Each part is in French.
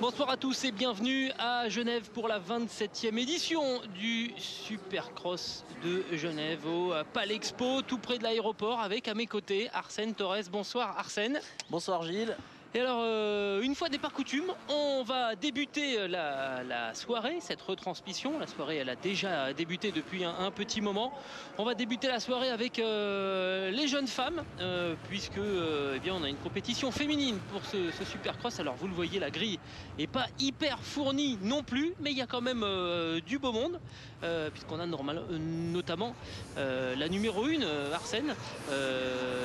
Bonsoir à tous et bienvenue à Genève pour la 27e édition du Supercross de Genève au Palexpo, tout près de l'aéroport, avec à mes côtés Arsène Torres. Bonsoir Arsène. Bonsoir Gilles. Et alors, une fois n'est pas coutume, on va débuter la soirée, cette retransmission. La soirée, elle a déjà débuté depuis un petit moment. On va débuter la soirée avec les jeunes femmes, puisque eh bien, on a une compétition féminine pour ce Supercross. Alors, vous le voyez, la grille n'est pas hyper fournie non plus, mais il y a quand même du beau monde, puisqu'on a notamment la numéro 1, Arsène,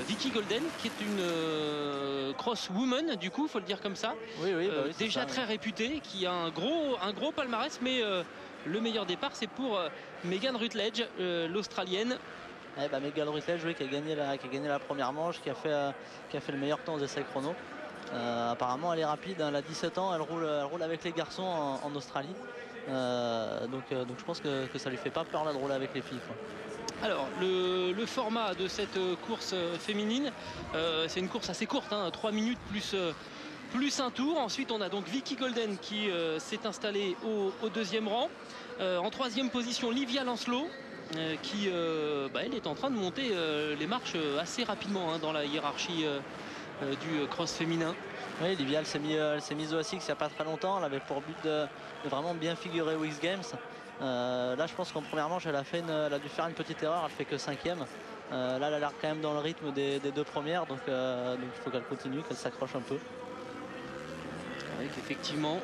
Vicky Golden, qui est une crosswoman. Du coup, faut le dire comme ça. Oui, oui, déjà ça, très réputée, qui a un gros palmarès, mais le meilleur départ, c'est pour Megan Rutledge, l'Australienne. Megan Rutledge, oui, qui a gagné la première manche, qui a fait le meilleur temps aux essais chrono. Apparemment, elle est rapide, hein, elle a 17 ans, elle roule avec les garçons en Australie. Donc je pense que ça lui fait pas peur là, de rouler avec les filles, quoi. Alors, le format de cette course féminine, c'est une course assez courte, hein, 3 minutes plus un tour. Ensuite, on a donc Vicky Golden qui s'est installée au deuxième rang. En troisième position, Livia Lancelot, qui elle est en train de monter les marches assez rapidement, hein, dans la hiérarchie du cross féminin. Oui, Livia, elle s'est mise au ASICS il n'y a pas très longtemps. Elle avait pour but de vraiment bien figurer aux X Games. Là, je pense qu'en première manche, elle a dû faire une petite erreur. Elle fait que 5e. Là, elle a l'air quand même dans le rythme des deux premières. Donc il faut qu'elle continue, qu'elle s'accroche un peu. Avec effectivement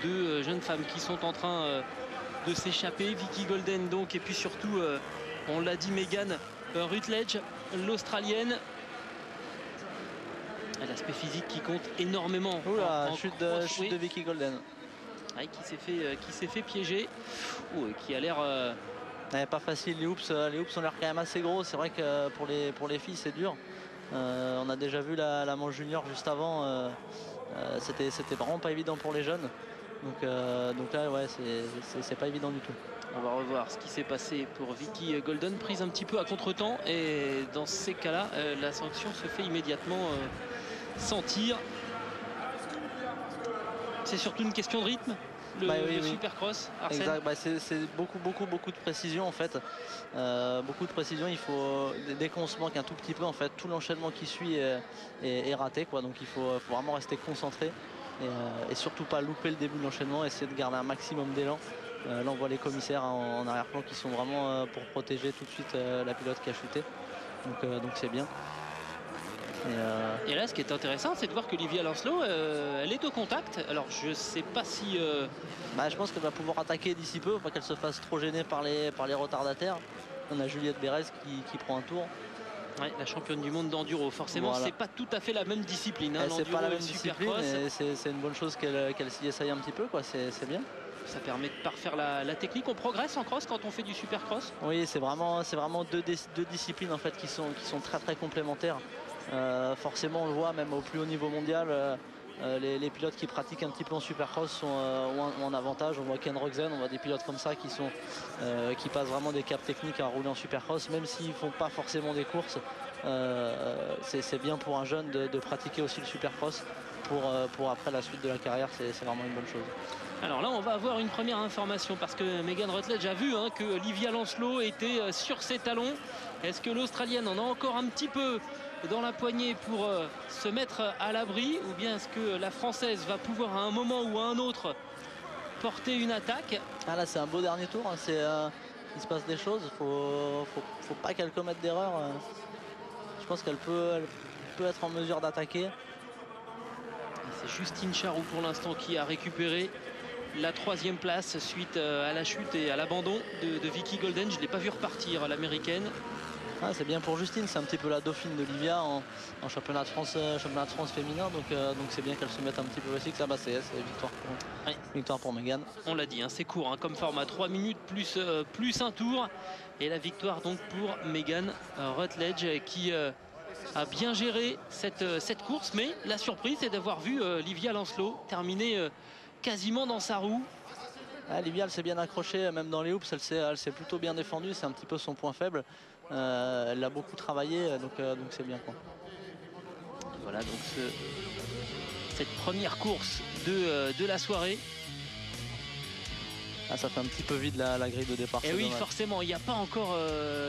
deux jeunes femmes qui sont en train de s'échapper. Vicky Golden, donc, et puis surtout, on l'a dit, Megan Rutledge, l'Australienne. L'aspect physique qui compte énormément. Oula, chute de Vicky Golden. Ouais, qui s'est fait piéger. Qui a l'air pas facile. Les hoops ont l'air quand même assez gros. C'est vrai que pour les filles, c'est dur. On a déjà vu la manche junior juste avant. C'était vraiment pas évident pour les jeunes. Donc là, ouais, c'est pas évident du tout. On va revoir ce qui s'est passé pour Vicky Golden, prise un petit peu à contre-temps. Et dans ces cas-là, la sanction se fait immédiatement sentir. C'est surtout une question de rythme, le Supercross, Arsène. Exact. C'est beaucoup de précision en fait. Beaucoup de précision. Il faut, dès qu'on se manque un tout petit peu, en fait, tout l'enchaînement qui suit est raté, quoi. Donc il faut vraiment rester concentré et surtout pas louper le début de l'enchaînement. Essayer de garder un maximum d'élan. Là on voit les commissaires en arrière-plan qui sont vraiment pour protéger tout de suite la pilote qui a chuté. Donc c'est bien. Et là, ce qui est intéressant, c'est de voir que Livia Lancelot, elle est au contact. Alors, je sais pas si... je pense qu'elle va pouvoir attaquer d'ici peu, pas qu'elle se fasse trop gêner par les retardataires. On a Juliette Bérez qui prend un tour. Ouais, la championne du monde d'enduro. Forcément, voilà. C'est pas tout à fait la même discipline. Hein, c'est pas la même discipline, c'est une bonne chose qu'elle s'y essaye un petit peu, quoi. C'est bien. Ça permet de parfaire la technique. On progresse en cross quand on fait du supercross. Oui, c'est vraiment deux disciplines en fait qui sont très complémentaires. Forcément, on le voit même au plus haut niveau mondial. Les pilotes qui pratiquent un petit peu en supercross ont un avantage. On voit Ken Rogzen, on voit des pilotes comme ça qui passent vraiment des caps techniques à rouler en supercross, même s'ils ne font pas forcément des courses. C'est bien pour un jeune de pratiquer aussi le supercross pour après la suite de la carrière. C'est vraiment une bonne chose. Alors là, on va avoir une première information parce que Megan Rutledge a vu, hein, que Livia Lancelot était sur ses talons. Est-ce que l'Australienne en a encore un petit peu dans la poignée pour se mettre à l'abri, ou bien est-ce que la Française va pouvoir à un moment ou à un autre porter une attaque? Ah là, c'est un beau dernier tour, hein. Il se passe des choses, faut pas qu'elle commette d'erreur. Je pense qu'elle peut être en mesure d'attaquer. C'est Justine Charroux pour l'instant qui a récupéré la 3e place suite à la chute et à l'abandon de Vicky Golden. Je ne l'ai pas vu repartir, l'américaine. Ah, c'est bien pour Justine, c'est un petit peu la dauphine de Livia en championnat de France féminin, donc c'est bien qu'elle se mette un petit peu aussi, que ça va, c'est victoire pour Megan. On l'a dit, hein, c'est court, hein, comme format, 3 minutes plus un tour, et la victoire donc pour Megan Rutledge qui a bien géré cette course, mais la surprise c'est d'avoir vu Livia Lancelot terminer quasiment dans sa roue. Livia, elle s'est bien accrochée, même dans les hoops, elle s'est plutôt bien défendue, c'est un petit peu son point faible. Elle l'a beaucoup travaillé, donc c'est bien, quoi. Voilà donc cette première course de la soirée. Ah, ça fait un petit peu vide la grille de départ. Et oui, dommage. forcément, il n'y a pas encore,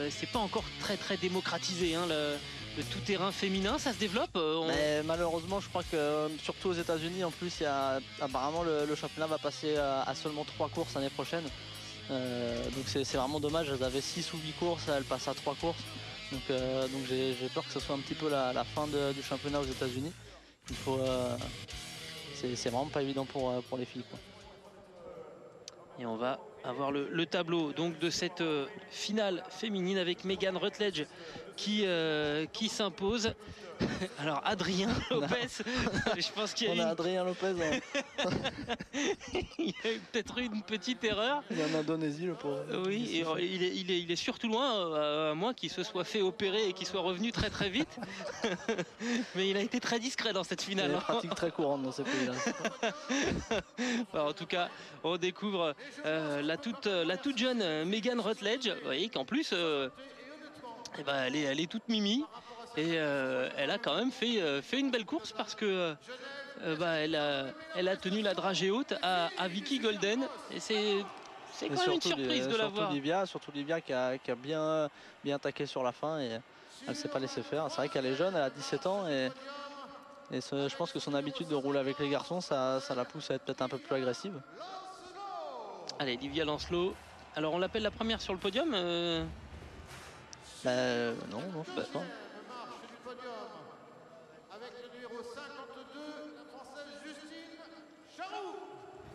c'est pas encore très démocratisé, hein, le tout-terrain féminin. Ça se développe. Mais malheureusement, je crois que surtout aux États-Unis, en plus, apparemment le championnat va passer à seulement 3 courses l'année prochaine. Donc c'est vraiment dommage. Elles avaient 6 ou 8 courses, elles passent à 3 courses. Donc j'ai peur que ce soit un petit peu la fin du championnat aux États-Unis. C'est vraiment pas évident pour les filles, quoi. Et on va avoir le tableau donc de cette finale féminine avec Megan Rutledge qui s'impose. Alors Adrien Lopez, je pense qu'il y a Adrien Lopez. il y a peut-être eu une petite erreur. Il est en Indonésie, le pauvre. Oui, et il est surtout loin, à moins qu'il se soit fait opérer et qu'il soit revenu très vite. Mais il a été très discret dans cette finale. C'est une pratique très courante dans ces pays-là. Alors, en tout cas, on découvre la toute jeune Megan Rutledge. Vous voyez qu'en plus, elle est toute mimi. Et elle a quand même fait une belle course parce que elle a tenu la dragée haute à Vicky Golden. Et c'est quand même une surprise de la voir. Surtout Livia qui a bien attaqué sur la fin et elle ne s'est pas laissé faire. C'est vrai qu'elle est jeune, elle a 17 ans et je pense que son habitude de rouler avec les garçons, ça la pousse à être peut-être un peu plus agressive. Allez, Livia Lancelot. Alors on l'appelle la première sur le podium Non, je pense pas.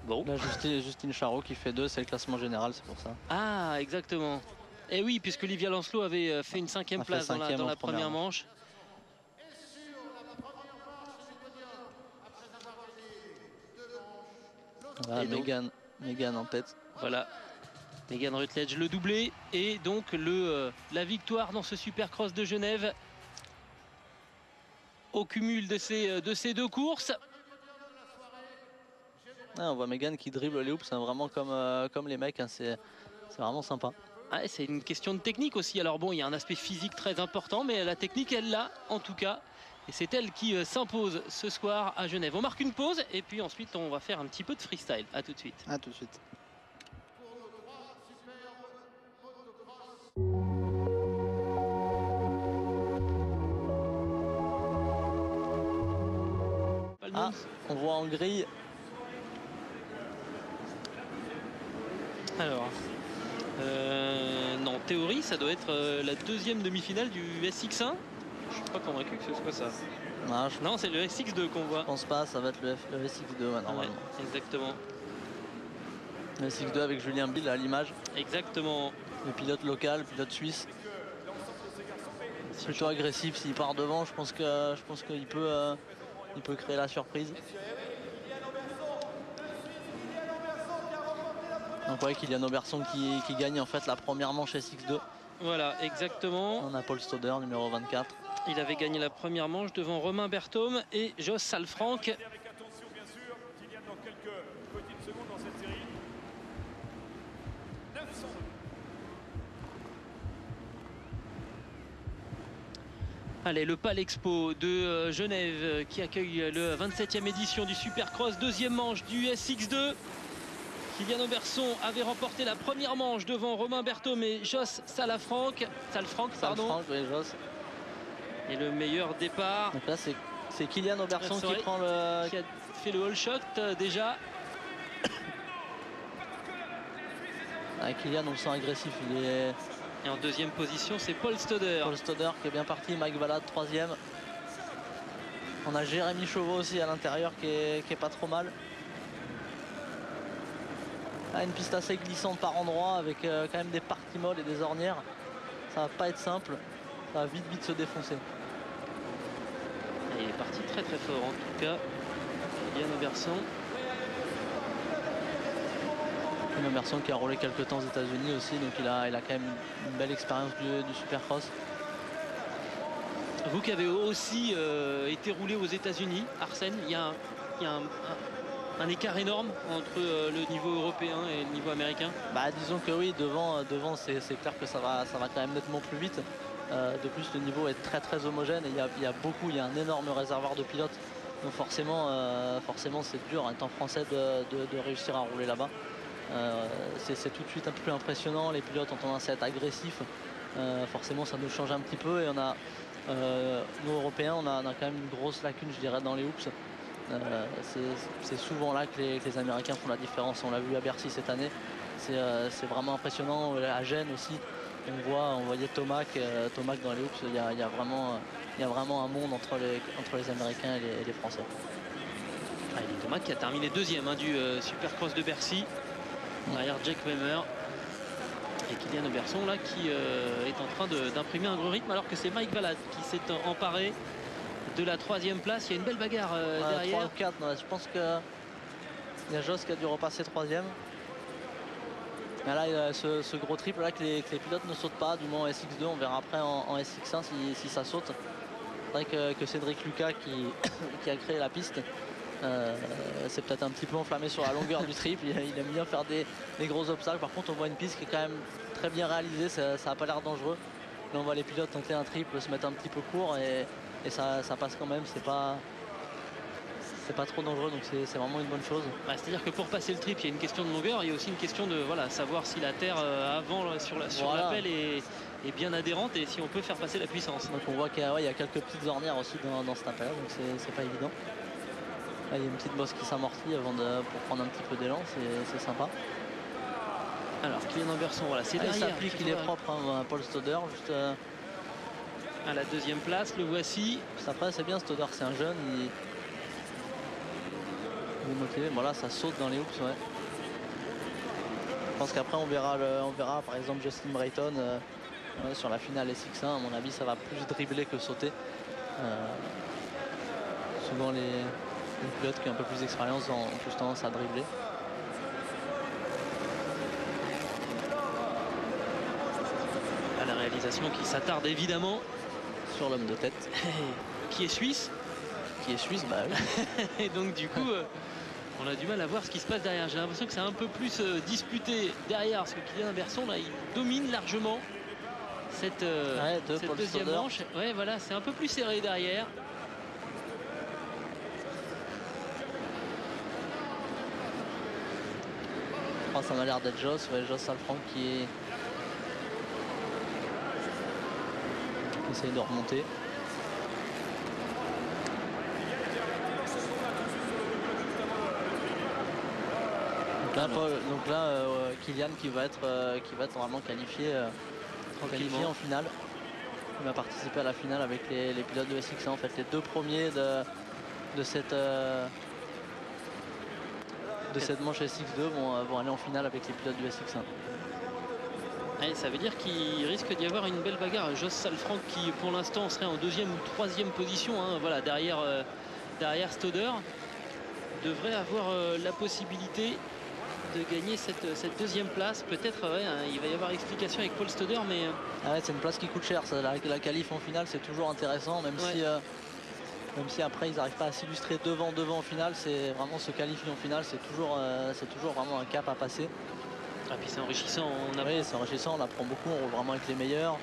Bon. Là, Justine Charot qui fait 2, c'est le classement général, c'est pour ça. Ah, exactement. Et oui, puisque Livia Lancelot avait fait une 5e place dans la première manche. Voilà, Megan en tête. Voilà, Megan Rutledge le doublé et donc la victoire dans ce Supercross de Genève au cumul de ces 2 courses. Ah, on voit Megan qui dribble les hoops, hein, vraiment comme les mecs, hein, c'est vraiment sympa. Ah, c'est une question de technique aussi. Alors bon, il y a un aspect physique très important, mais la technique, elle l'a en tout cas. Et c'est elle qui s'impose ce soir à Genève. On marque une pause et puis ensuite on va faire un petit peu de freestyle. A tout de suite. À tout de suite. Ah, on voit en grille. Alors, non, théorie, ça doit être la 2e demi-finale du SX1. Je suis pas convaincu que ce soit ça. Non, c'est le SX2 qu'on voit. Je pense pas, ça va être le SX2 normalement. Ouais, exactement. Le SX2 avec Julien Bill à l'image. Exactement. Le pilote local, pilote suisse. Plutôt agressif, s'il part devant, je pense qu'il peut créer la surprise. Donc ouais, Kylian Oberson qui gagne en fait la première manche SX2. Voilà, exactement. On a Paul Stoder, numéro 24. Il avait gagné la première manche devant Romain Berthaume et Jos Salfranck. Allez, le Palexpo de Genève qui accueille le 27e édition du Supercross, 2e manche du SX2. Kylian Oberson avait remporté la première manche devant Romain Berthaume et Jos Salfranck. Oui, Jos. Et le meilleur départ. Donc là, c'est Kylian Oberson qui prend qui a fait le all shot déjà. Ah, Kylian, on le sent agressif. Et en 2e position, c'est Paul Stoder. Paul Stoder qui est bien parti. Mike Valade, 3e. On a Jérémy Chauveau aussi à l'intérieur qui est pas trop mal. Ah, une piste assez glissante par endroit avec quand même des parties molles et des ornières. Ça va pas être simple. Ça va vite se défoncer. Et il est parti très fort en tout cas. Kylian Oberson. Kylian Oberson qui a roulé quelques temps aux États-Unis aussi, donc il a quand même une belle expérience du Supercross. Vous qui avez aussi été roulé aux États-Unis, Arsène, il y a un écart énorme entre le niveau européen et le niveau américain. Bah, disons que oui, devant c'est clair que ça va quand même nettement plus vite. De plus, le niveau est très homogène et il y a un énorme réservoir de pilotes. Donc forcément c'est dur en étant français de réussir à rouler là-bas. C'est tout de suite un peu plus impressionnant, les pilotes ont tendance à être agressifs. Forcément ça nous change un petit peu et nous Européens on a quand même une grosse lacune je dirais dans les hoops. C'est souvent là que les Américains font la différence, on l'a vu à Bercy cette année, c'est vraiment impressionnant. À Gênes aussi on voyait Tomac dans les hoops, il y a vraiment un monde entre les Américains et les Français. Elie Tomac qui a terminé deuxième du Supercross de Bercy derrière Jake Wehmer. Et Kylian Oberson là qui est en train d'imprimer un gros rythme alors que c'est Mike Valad qui s'est emparé de la 3e place. Il y a une belle bagarre derrière. 3 ou 4, je pense qu'il y a Joss qui a dû repasser 3e. Mais là il y a ce gros triple là que les pilotes ne sautent pas, du moins en SX2, on verra après en SX1 si ça saute. C'est vrai que Cédric Lucas qui a créé la piste c'est peut-être un petit peu enflammé sur la longueur du triple, il aime bien faire des gros obstacles. Par contre on voit une piste qui est quand même très bien réalisée, ça n'a pas l'air dangereux. Là on voit les pilotes tenter un triple, se mettre un petit peu court et ça passe quand même, c'est pas trop dangereux, donc c'est vraiment une bonne chose. C'est-à-dire que pour passer le triple il y a une question de longueur, il y a aussi une question de savoir si la terre avant sur l'appel est bien adhérente et si on peut faire passer la puissance. Donc on voit qu'il y a quelques petites ornières aussi dans cet appel, donc c'est pas évident. Là, il y a une petite bosse qui s'amortit pour prendre un petit peu d'élan, c'est sympa. Alors Kylian Oberson, c'est derrière. Il s'applique, il est propre, Paul Stoddard, juste à la 2e place, le voici. Juste après c'est bien, Stoddard c'est un jeune, il est motivé. Voilà, ça saute dans les hoops, ouais. Je pense qu'après on verra par exemple Justin Brayton sur la finale SX1, à mon avis ça va plus dribbler que sauter. Souvent les pilotes qui ont un peu plus d'expérience ont plus tendance à dribbler. À la réalisation qui s'attarde évidemment sur l'homme de tête. Qui est suisse. Bah oui. Et donc du coup on a du mal à voir ce qui se passe derrière. J'ai l'impression que c'est un peu plus disputé derrière parce que Kylian Oberson là il domine largement cette deuxième manche. Ouais voilà, c'est un peu plus serré derrière. Ça m'a l'air d'être Joss Salfranc qui essaye de remonter. Donc là, Kylian qui va être vraiment qualifié en finale. Il va participer à la finale avec les pilotes de SX1. En fait, les deux premiers de cette manche SX2 vont aller en finale avec les pilotes du SX1. Et ça veut dire qu'il risque d'y avoir une belle bagarre. Joss Salfranc qui pour l'instant serait en 2e ou 3e position, voilà, derrière Stoddard, devrait avoir la possibilité de gagner cette 2e place. Peut-être il va y avoir explication avec Paul Stoddard, mais c'est une place qui coûte cher. La qualif en finale c'est toujours intéressant, même si après ils n'arrivent pas à s'illustrer devant en finale, c'est vraiment se qualifier en finale, c'est toujours vraiment un cap à passer. Puis c'est enrichissant. Oui, c'est enrichissant, on apprend beaucoup, on roule vraiment avec les meilleurs.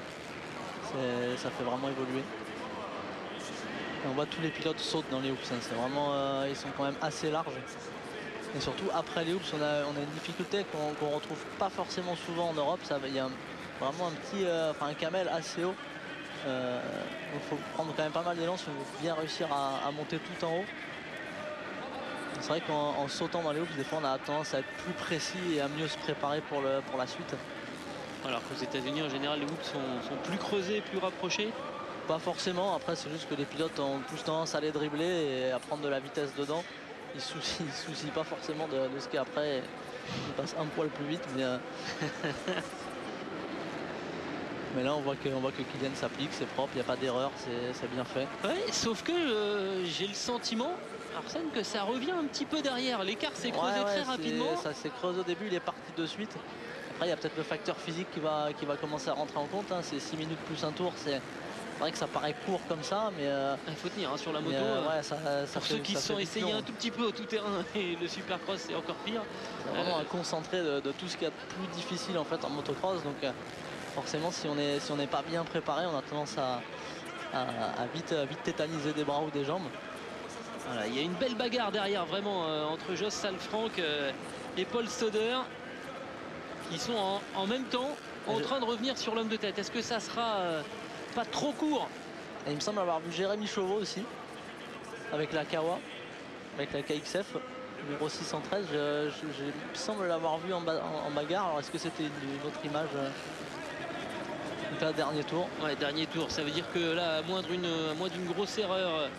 Ça fait vraiment évoluer. Et on voit tous les pilotes sautent dans les hoops, c'est vraiment, ils sont quand même assez larges. Et surtout après les hoops, on a une difficulté qu'on ne retrouve pas forcément souvent en Europe. Il y a vraiment un camel assez haut. Il faut prendre quand même pas mal d'élan si on veut bien réussir à monter tout en haut. C'est vrai qu'en sautant dans les hoops, des fois on a tendance à être plus précis et à mieux se préparer pour la suite. Alors qu'aux États-Unis en général les hoops sont plus creusés, plus rapprochés. Pas forcément, après c'est juste que les pilotes ont plus tendance à les dribbler et à prendre de la vitesse dedans. Ils se soucient pas forcément de ce qu'il y a après. Ils passent un poil plus vite, mais là on voit que Kylian s'applique, c'est propre, il n'y a pas d'erreur, c'est bien fait. Ouais, sauf que j'ai le sentiment, Arsène, que ça revient un petit peu derrière. L'écart s'est creusé très rapidement. Ça s'est creusé au début, il est parti de suite. Après il y a peut-être le facteur physique qui va commencer à rentrer en compte. C'est 6 minutes plus un tour, c'est vrai que ça paraît court comme ça, mais il faut tenir sur la moto. Pour ceux qui se sont essayés un tout petit peu au tout-terrain et le Supercross c'est encore pire. C'est vraiment un concentré de tout ce qu'il y a de plus difficile en fait en motocross. Donc forcément si on n'est pas bien préparé, on a tendance à vite tétaniser des bras ou des jambes. Voilà, il y a une belle bagarre derrière vraiment entre Jos Salfranck et Paul Stoddard qui sont en même temps en train de revenir sur l'homme de tête. Est-ce que ça sera pas trop court? Et il me semble avoir vu Jérémy Chauveau aussi avec la Kawa, avec la KXF numéro 613. Il me semble l'avoir vu en bagarre. Alors est-ce que c'était une autre image dernier tour? Ouais, dernier tour, ça veut dire que là, à moins d'une grosse erreur,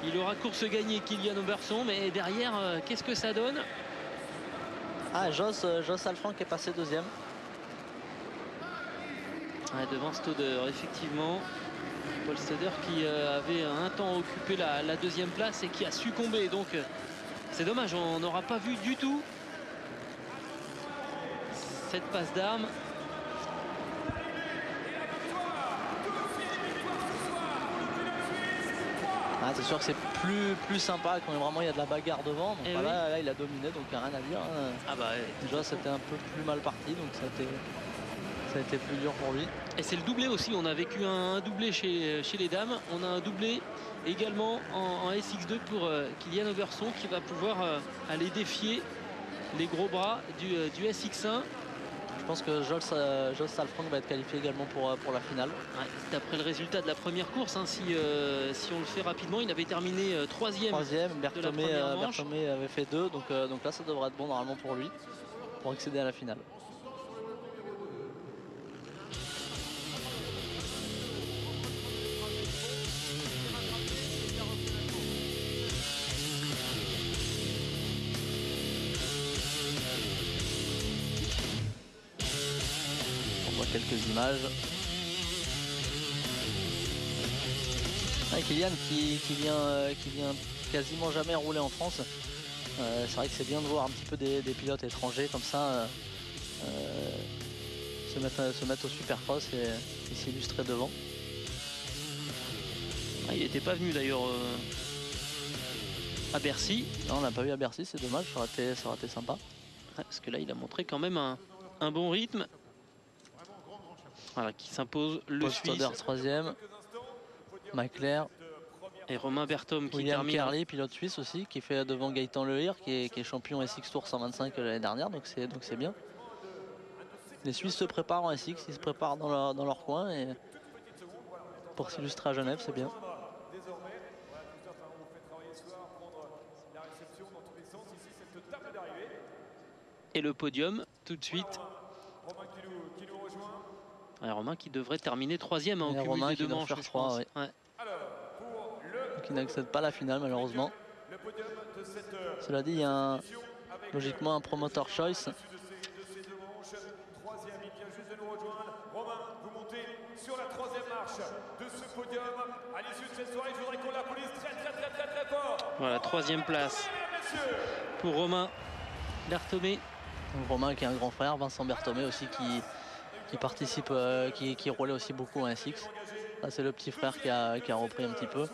il aura course gagnée Kylian Oberson. Mais derrière, qu'est-ce que ça donne? Ah, Jos Salfranck est passé deuxième. Ouais, devant Stoddard, effectivement. Paul Stoddard qui avait un temps occupé la deuxième place et qui a succombé. Donc c'est dommage, on n'aura pas vu du tout cette passe d'armes. Ah, c'est sûr que c'est plus sympa quand vraiment il y a de la bagarre devant. Donc voilà, oui. Là, il a dominé, donc il n'y a rien à dire. Hein. Ah bah, ouais. Déjà c'était un peu plus mal parti, donc ça a été plus dur pour lui. Et c'est le doublé aussi, on a vécu un doublé chez les dames. On a un doublé également en SX2 pour Kylian Oberson qui va pouvoir aller défier les gros bras du SX1. Je pense que Jos Salfranck va être qualifié également pour la finale. Ouais, d'après le résultat de la première course, hein, si on le fait rapidement, il avait terminé troisième. Berthomé avait fait 2, donc là ça devrait être bon normalement pour lui, pour accéder à la finale. Quelques images. Kylian qui vient quasiment jamais rouler en France. C'est vrai que c'est bien de voir un petit peu des pilotes étrangers comme ça se mettre au Supercross et s'illustrer devant. Ah, il n'était pas venu d'ailleurs à Bercy. Non, on l'a pas vu à Bercy, c'est dommage, ça aurait été sympa. Ouais, parce que là il a montré quand même un bon rythme. Voilà, qui s'impose le Suisse. Stoddard 3e, Maecler et Romain Berthom qui William termine. Kerley, pilote suisse aussi, qui fait devant Gaëtan Lehir, qui est champion SX Tour 125 l'année dernière, donc c'est bien. Les Suisses se préparent en SX, ils se préparent dans leur coin et pour s'illustrer à Genève, c'est bien. Et le podium tout de suite. Ouais, Romain qui devrait terminer troisième en cumul des deux manches, je pense. Ouais. Ouais. Qui n'accède pas à la finale malheureusement. Cela dit, il y a logiquement un promoteur choice. Voilà, troisième place pour Romain Berthomé. Romain qui est un grand frère, Vincent Berthomé aussi qui participe, qui roulait aussi beaucoup en SX. Là c'est le petit frère qui a repris un petit peu.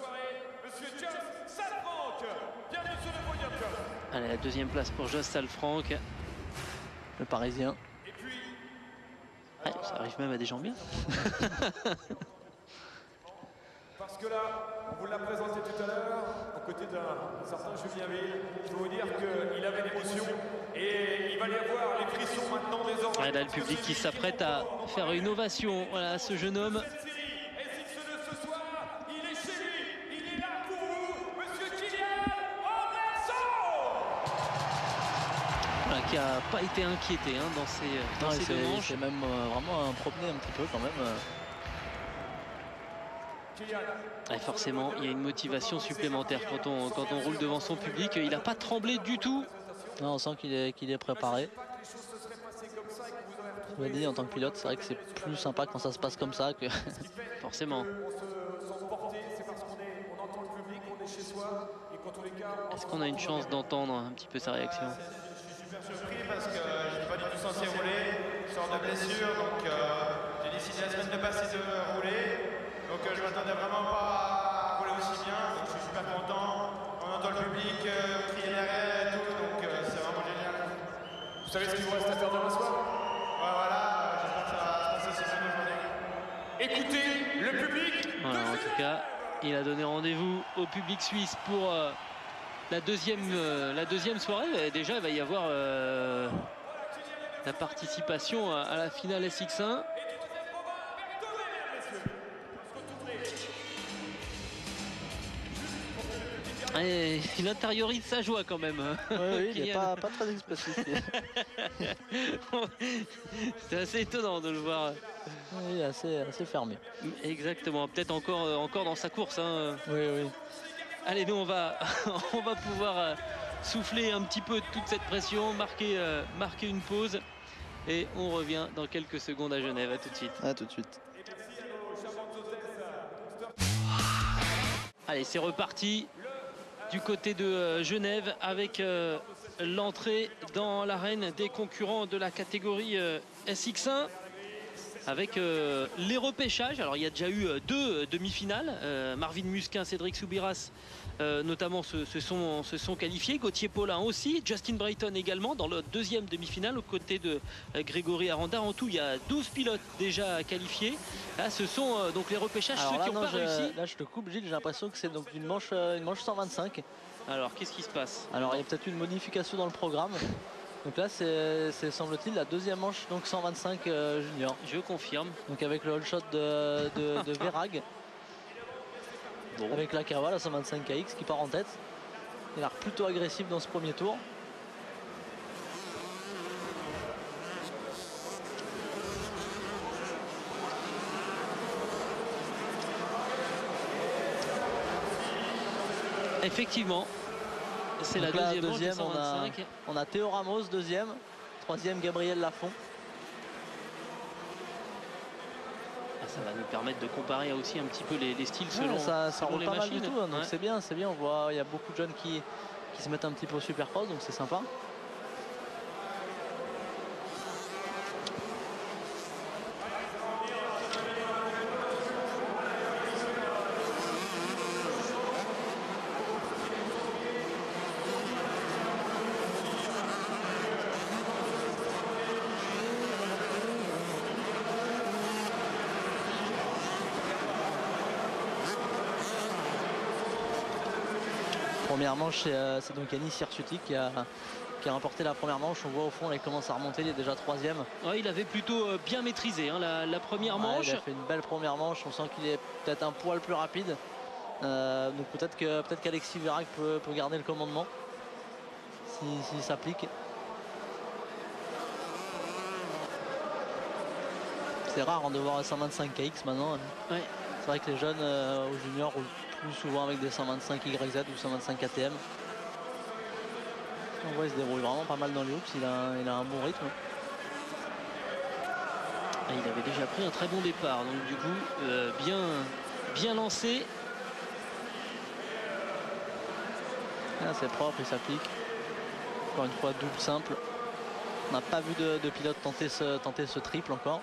Allez, la deuxième place pour Jos Salfranck, le Parisien. Ouais, ça arrive même à des gens bien. Parce que là, on vous l'a présenté tout à l'heure, aux côtés d'un certain Julien Ville. Il faut vous dire qu'il avait l'émotion et il va y avoir les frissons maintenant désormais. Ouais, là, le public qui s'apprête à faire une ovation, voilà, à ce jeune homme. Qui n'a pas été inquiété hein, dans ces deux manches. C'est même vraiment un promené un petit peu quand même. Et forcément, il y a une motivation supplémentaire quand on roule devant son public. Il n'a pas tremblé du tout. Non, on sent qu'il est préparé. Je vous dit, en tant que pilote, c'est vrai que c'est plus sympa quand ça se passe comme ça que forcément. Est-ce qu'on a une chance d'entendre un petit peu sa réaction? Surpris parce que je n'étais pas du tout censé rouler, je sors de blessure, donc j'ai décidé la semaine passée de rouler, donc je m'attendais vraiment pas à rouler aussi bien, donc je suis super content, on entend le public crier derrière et tout, donc c'est vraiment génial. Vous savez ce qu'il vous reste à faire demain soir? Ouais, voilà, j'espère que ça va se passer aussi bien aujourd'hui. Écoutez le public. Voilà, en tout cas, il a donné rendez-vous au public suisse pour la deuxième soirée. Déjà, il va y avoir la participation à la finale SX1. Et il intériorise sa joie quand même. Oui, il n'est pas très expressif. C'est assez étonnant de le voir. Oui, assez fermé. Exactement, peut-être encore dans sa course. Hein. Oui. Allez, nous on va pouvoir souffler un petit peu toute cette pression, marquer une pause. Et on revient dans quelques secondes à Genève. À tout de suite. À tout de suite. Allez, c'est reparti du côté de Genève avec l'entrée dans l'arène des concurrents de la catégorie SX1 avec les repêchages. Alors il y a déjà eu 2 demi-finales. Marvin Musquin, Cédric Soubiras notamment se sont qualifiés. Gauthier Paulin aussi, Justin Brayton également dans le 2e demi-finale aux côtés de Grégory Aranda. En tout, il y a 12 pilotes déjà qualifiés. Là, ce sont donc les repêchages, ceux qui n'ont pas réussi. Là, je te coupe, Gilles, j'ai l'impression que c'est donc une manche 125. Alors, qu'est-ce qui se passe? Alors, il y a peut-être une modification dans le programme. Donc là, c'est semble-t-il la 2e manche, donc 125 junior. Je confirme. Donc avec le all shot de Verag. Bon. Avec la Kawa, la 125 KX qui part en tête. Il a l'air plutôt agressif dans ce premier tour. Effectivement, c'est la deuxième manche de 125. On a Théo Ramos, 2e. 3e, Gabriel Lafont. Ça va nous permettre de comparer aussi un petit peu les styles selon, ça roule les pas machines. mal du tout, hein, donc c'est bien. On voit, il y a beaucoup de jeunes qui se mettent un petit peu au supercross, donc c'est sympa. Première manche, c'est donc Yanis Hirsuti qui a remporté la première manche. On voit au fond, il commence à remonter, il est déjà 3e. Ouais, il avait plutôt bien maîtrisé hein, la première manche. Il a fait une belle première manche, on sent qu'il est peut-être un poil plus rapide. Donc peut-être qu'Alexis Verag peut garder le commandement s'il s'applique. C'est rare de voir un 125 KX maintenant. Ouais. C'est vrai que les jeunes aux juniors roulent plus souvent avec des 125 YZ ou 125 KTM. On voit il se débrouille vraiment pas mal dans les hoops, il a un bon rythme. Et il avait déjà pris un très bon départ, donc du coup bien lancé. Là c'est propre, il s'applique. Encore une fois double simple. On n'a pas vu de pilote tenter ce triple encore.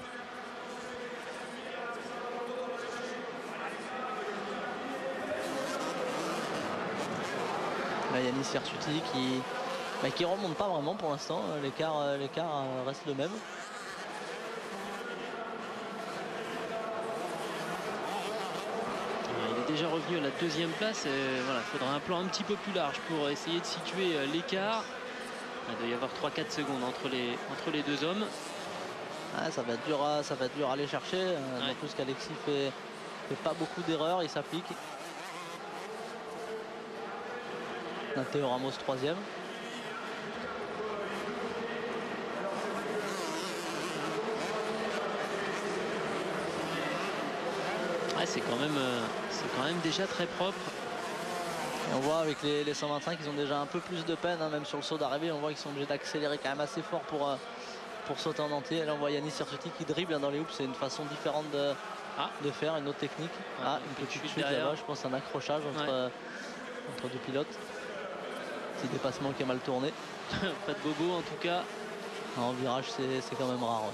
Là, Yanis Hirsuti qui remonte pas vraiment pour l'instant. L'écart reste le même. Il est déjà revenu à la 2e place. Voilà, il faudra un plan un petit peu plus large pour essayer de situer l'écart. Il doit y avoir 3-4 secondes entre les deux hommes. Ah, ça va être dur à aller chercher. En plus qu'Alexis fait pas beaucoup d'erreurs, il s'applique. Théo Ramos 3e. Ouais, c'est quand même déjà très propre. Et on voit avec les 125 ils ont déjà un peu plus de peine, hein, même sur le saut d'arrivée on voit qu'ils sont obligés d'accélérer quand même assez fort pour sauter en entier. Et là on voit Yanis Hirsuti qui dribble dans les hoops, c'est une façon différente de faire, une autre technique. Une petite chute là-bas, je pense un accrochage entre deux pilotes. Petit dépassement qui est mal tourné. Pas de bobo en tout cas. En virage c'est quand même rare. Ouais.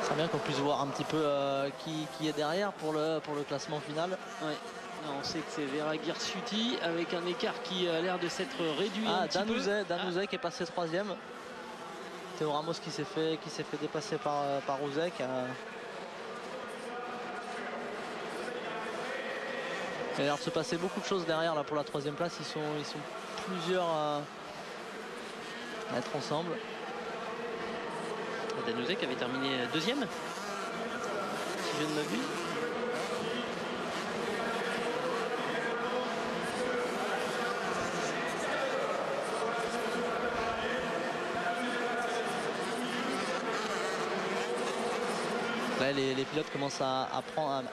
C'est bien qu'on puisse voir un petit peu qui est derrière pour le classement final. Ouais. On sait que c'est Vera Girsuti avec un écart qui a l'air de s'être réduit un petit peu. Danuzet qui est passé 3e. Théo Ramos qui s'est fait dépasser par Ouzek. Il a l'air de se passer beaucoup de choses derrière là pour la 3e place. Ils sont plusieurs à être ensemble. Danuzet avait terminé 2e, si je ne m'abuse. Là, les pilotes commencent à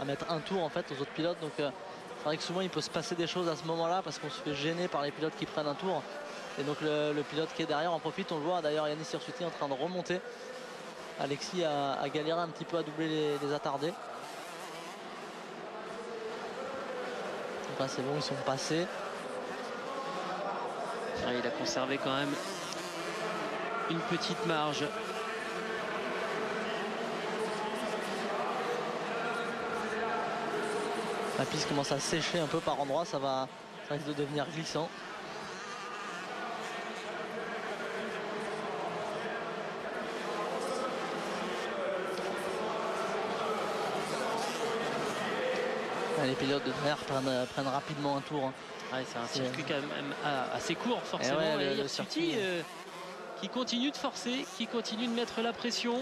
mettre un tour en fait aux autres pilotes. Donc c'est vrai que souvent il peut se passer des choses à ce moment-là parce qu'on se fait gêner par les pilotes qui prennent un tour. Et donc le pilote qui est derrière en profite. On le voit d'ailleurs, Yanis Hirsuti en train de remonter. Alexis a galéré un petit peu à doubler les attardés. Donc là c'est bon, ils sont passés. Ah, il a conservé quand même une petite marge. La piste commence à sécher un peu par endroits, ça risque de devenir glissant. Les pilotes de derrière prennent rapidement un tour. Ouais, c'est un circuit quand même assez court forcément. Ouais, et Hirsuti qui continue de forcer, qui continue de mettre la pression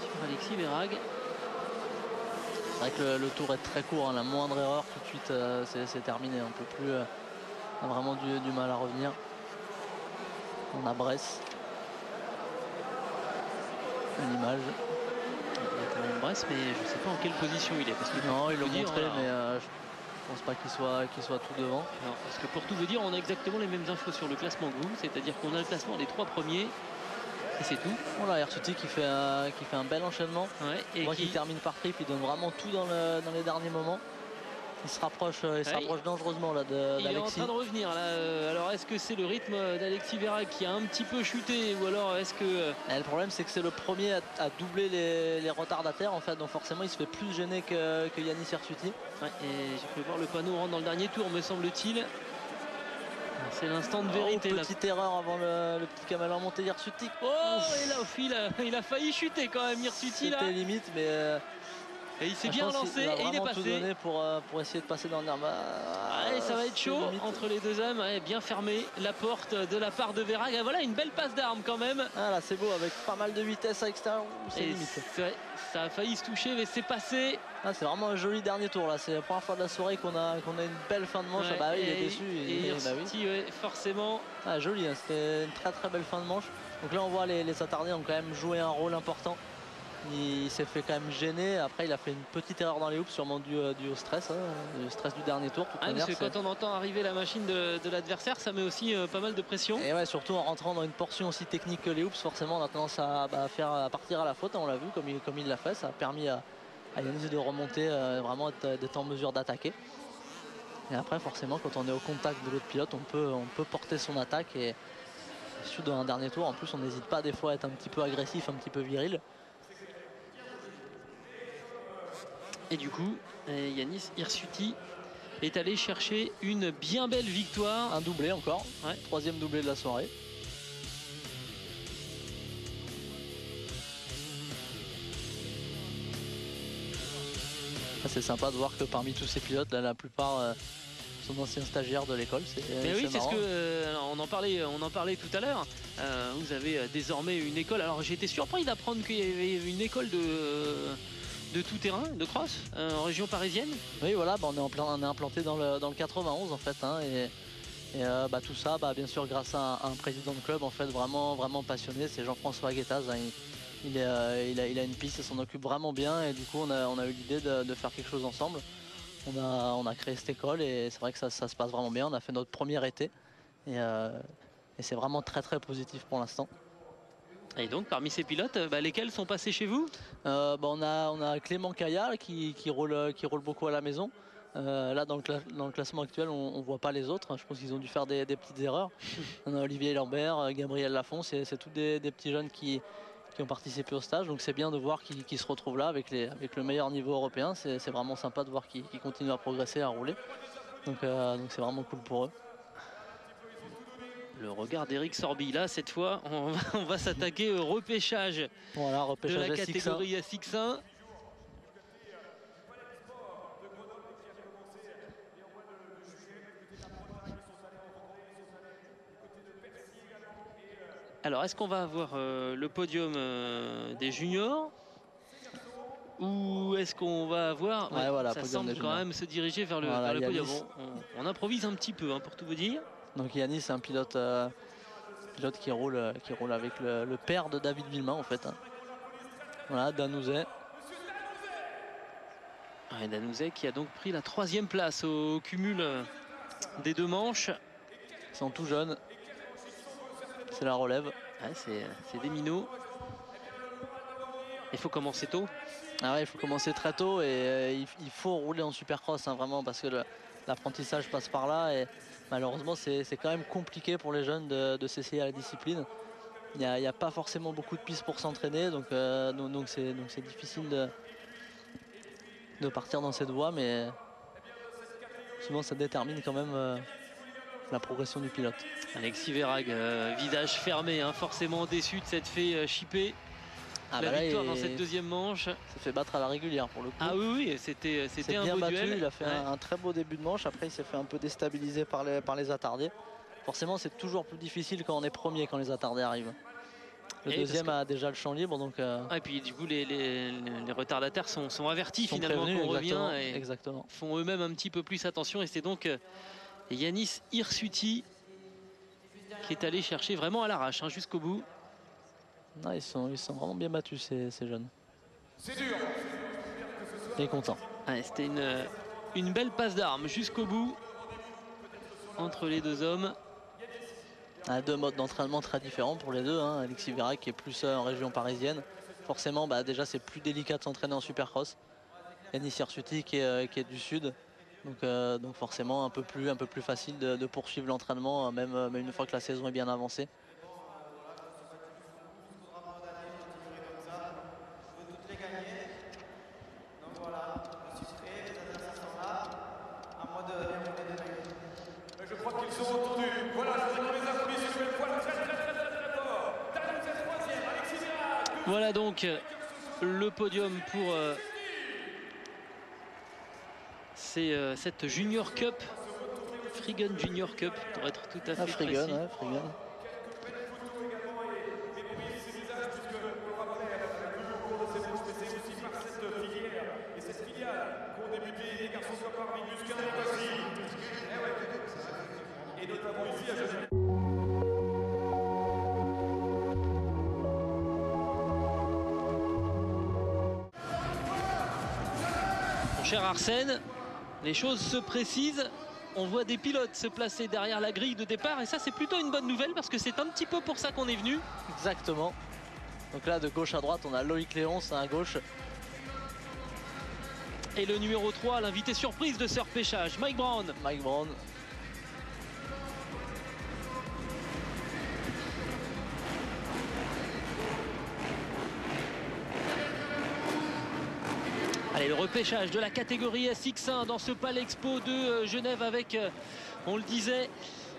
sur Alexis Verag. C'est vrai que le tour est très court, hein. La moindre erreur tout de suite c'est terminé. On peut plus, on a vraiment du mal à revenir. On a Bress. Une image. Bress, mais je ne sais pas en quelle position il est. Parce que non, il l'a montré, voilà, mais je pense pas qu'il soit tout devant. Non, parce que pour tout vous dire, on a exactement les mêmes infos sur le classement que vous, c'est-à-dire qu'on a le classement des 3 premiers. Et c'est tout. Voilà, Hirsuti qui fait un bel enchaînement. Ouais, et qui termine par trip, il donne vraiment tout dans les derniers moments. Il se rapproche dangereusement là d'Alexis. Il est en train de revenir là. Alors est-ce que c'est le rythme d'Alexis Verag qui a un petit peu chuté, ou alors est-ce que... Le problème c'est que c'est le premier à doubler les retardataires en fait, donc forcément il se fait plus gêner que Yanis Hirsuti. Ouais, et j'ai pu voir le panneau rentre dans le dernier tour, me semble-t-il. C'est l'instant de vérité. Petite erreur avant le petit Kamala monté Hirsuti. Oh, et là, il a failli chuter quand même Hirsuti là. C'était limite, mais... et il s'est bien lancé et il est passé. Tout donné pour essayer de passer dans le dernier. Ça va être chaud entre les deux hommes. Ouais, bien fermé la porte de la part de Verag. Et voilà une belle passe d'armes quand même. Ah là c'est beau avec pas mal de vitesse à l'extérieur. C'est limite. Ça a failli se toucher mais c'est passé. Ah, c'est vraiment un joli dernier tour là. C'est la première fois de la soirée qu'on a une belle fin de manche. Ouais, bah oui, il est déçu. Hirsuti, ouais, forcément. Ah, joli, hein. C'était une très belle fin de manche. Donc là on voit les attardés ont quand même joué un rôle important. Il s'est fait quand même gêner. Après il a fait une petite erreur dans les hoops, sûrement dû au stress, le stress du dernier tour. Parce que quand on entend arriver la machine de l'adversaire, ça met aussi pas mal de pression. Et ouais, surtout en rentrant dans une portion aussi technique que les hoops, forcément on a tendance à partir à la faute. On l'a vu comme il l'a fait. Ça a permis à Yanis de remonter, vraiment d'être en mesure d'attaquer. Et après forcément quand on est au contact de l'autre pilote, on peut porter son attaque. Et surtout dans un dernier tour, en plus on n'hésite pas des fois à être un petit peu agressif, un petit peu viril. Et du coup, Yanis Hirsuti est allé chercher une bien belle victoire. Un doublé encore, ouais. 3e doublé de la soirée. C'est sympa de voir que parmi tous ces pilotes, là, la plupart sont d'anciens stagiaires de l'école. Mais oui, c'est ce que on en parlait tout à l'heure. Vous avez désormais une école. Alors j'ai été surpris d'apprendre qu'il y avait une école de tout terrain, de cross, en région parisienne. Oui, voilà, on est implanté dans le 91 en fait, hein, et tout ça, bien sûr, grâce à un président de club en fait vraiment passionné, c'est Jean-François Guettaz. Hein, il a une piste, il s'en occupe vraiment bien, et du coup on a eu l'idée de faire quelque chose ensemble. On a créé cette école et c'est vrai que ça se passe vraiment bien. On a fait notre premier été et c'est vraiment très positif pour l'instant. Et donc parmi ces pilotes, lesquels sont passés chez vous? On a Clément Caillat qui roule beaucoup à la maison. Là dans le classement actuel on ne voit pas les autres. Je pense qu'ils ont dû faire des petites erreurs. On a Olivier Lambert, Gabriel Lafont, c'est tous des petits jeunes qui qui ont participé au stage. Donc c'est bien de voir qu'ils se retrouvent là avec le meilleur niveau européen. C'est vraiment sympa de voir qu'ils continuent à progresser, à rouler. Donc c'est vraiment cool pour eux. Le regard d'Eric Sorby, là cette fois on va s'attaquer au repêchage, voilà, repêchage de la catégorie SX1. Alors est-ce qu'on va avoir le podium des juniors ou est-ce qu'on va avoir, voilà, ça semble quand même se diriger vers le, voilà, vers le podium. On improvise un petit peu, hein, pour tout vous dire. Donc Yanis, c'est un pilote qui roule avec le père de David Villemain en fait. Hein. Voilà, Danouzet. Ouais, Danouzet qui a donc pris la 3e place au cumul des 2 manches. Ils sont tout jeunes. C'est la relève. Ouais, c'est des minots. Il faut commencer tôt. Ah ouais, il faut commencer très tôt et il faut rouler en supercross, hein, vraiment, parce que l'apprentissage passe par là et malheureusement c'est quand même compliqué pour les jeunes de s'essayer à la discipline. Il n'y a pas forcément beaucoup de pistes pour s'entraîner, donc c'est difficile de partir dans cette voie, mais souvent ça détermine quand même la progression du pilote. Alexis Verhaeghe, visage fermé, hein, forcément déçu de cette fée chippée. Victoire dans cette 2e manche. Ça fait battre à la régulière pour le coup. Ah oui, c'était un bien beau battu, duel. il a fait un très beau début de manche, après il s'est fait un peu déstabiliser par les attardés. Forcément c'est toujours plus difficile quand on est premier, quand les attardés arrivent. Le deuxième a déjà le champ libre, donc... et puis du coup les retardataires sont avertis finalement qu'on revient et exactement. Font eux-mêmes un petit peu plus attention, et c'est donc Yanis Hirsuti qui est allé chercher vraiment à l'arrache, hein, jusqu'au bout. Non, ils sont vraiment bien battus ces jeunes. C'est dur. Et content. Ouais, c'était une belle passe d'armes jusqu'au bout entre les 2 hommes. 2 modes d'entraînement très différents pour les deux. Hein. Alexis Verhaeghe qui est plus en région parisienne. Forcément, déjà c'est plus délicat de s'entraîner en supercross. Yanis Hirsuti qui est du sud. Donc forcément un peu plus facile de poursuivre l'entraînement, même une fois que la saison est bien avancée. Je crois qu'ils sont entendus. Voilà, je voudrais qu'on les applaudisse sur une fois très fort. Danouzet 3e, Alexis Verhaeghe. Voilà donc le podium pour cette Junior Cup, Friggen Junior Cup pour être tout à fait Friggen, précis. ouais, Friggen. Mon cher Arsène, les choses se précisent. On voit des pilotes se placer derrière la grille de départ et ça c'est plutôt une bonne nouvelle parce que c'est un petit peu pour ça qu'on est venu. Exactement. Donc là de gauche à droite on a Loïc Léonce à gauche. Et le numéro 3, l'invité surprise de ce repêchage, Mike Brown. Mike Brown. Allez, le repêchage de la catégorie SX1 dans ce Palais Expo de Genève avec, on le disait,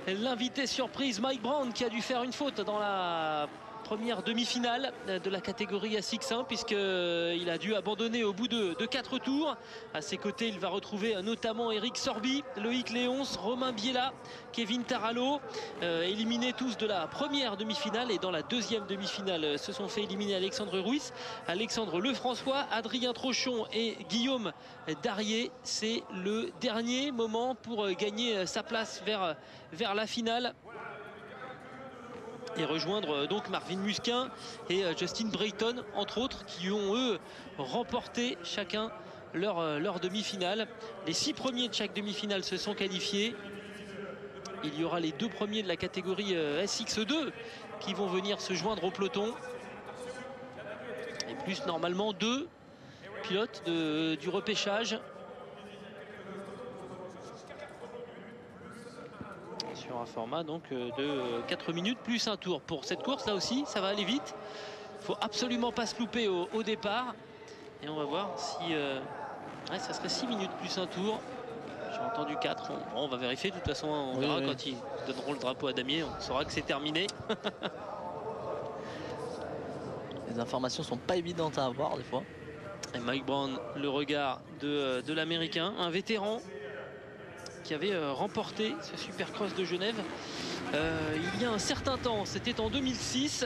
l'invité surprise Mike Brown qui a dû faire une faute dans la première demi-finale de la catégorie SX1 puisqu'il a dû abandonner au bout de 4 tours. À ses côtés, il va retrouver notamment Eric Sorby, Loïc Léonce, Romain Biella, Kevin Tarallo, éliminés tous de la première demi-finale. Et dans la 2e demi-finale, se sont fait éliminer Alexandre Ruiz, Alexandre Lefrançois, Adrien Trochon et Guillaume Darier. C'est le dernier moment pour gagner sa place vers la finale et rejoindre donc Marvin Musquin et Justin Brayton entre autres qui ont eux remporté chacun leur demi-finale. Les 6 premiers de chaque demi-finale se sont qualifiés. Il y aura les 2 premiers de la catégorie SX2 qui vont venir se joindre au peloton et plus normalement 2 pilotes du repêchage sur un format donc de 4 minutes plus un tour. Pour cette course là aussi ça va aller vite faut absolument pas se louper au départ. Et on va voir si ouais, ça serait 6 minutes plus un tour. J'ai entendu 4. On va vérifier. De toute façon, on verra quand ils donneront le drapeau à Damier. On saura que c'est terminé. Les informations sont pas évidentes à avoir des fois. Et Mike Brown, le regard de l'Américain, un vétéran qui avait remporté ce Supercross de Genève il y a un certain temps. C'était en 2006.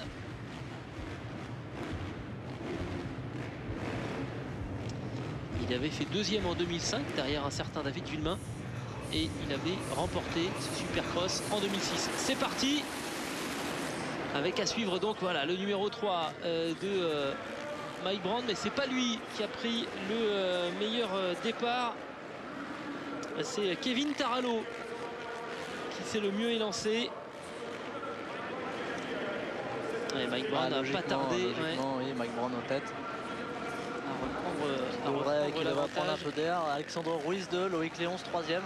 Il avait fait 2e en 2005 derrière un certain David Villemain. Et il avait remporté ce Supercross en 2006. C'est parti. Avec à suivre donc voilà le numéro 3 de Mike Brown. Mais c'est pas lui qui a pris le meilleur départ. C'est Kevin Tarallo qui s'est le mieux élancé. Et Mike Brown n'a pas tardé. Oui, Mike Brown en tête. À reprendre qu'il va prendre un peu d'air. Alexandre Ruiz de Loïc Léonce 3e.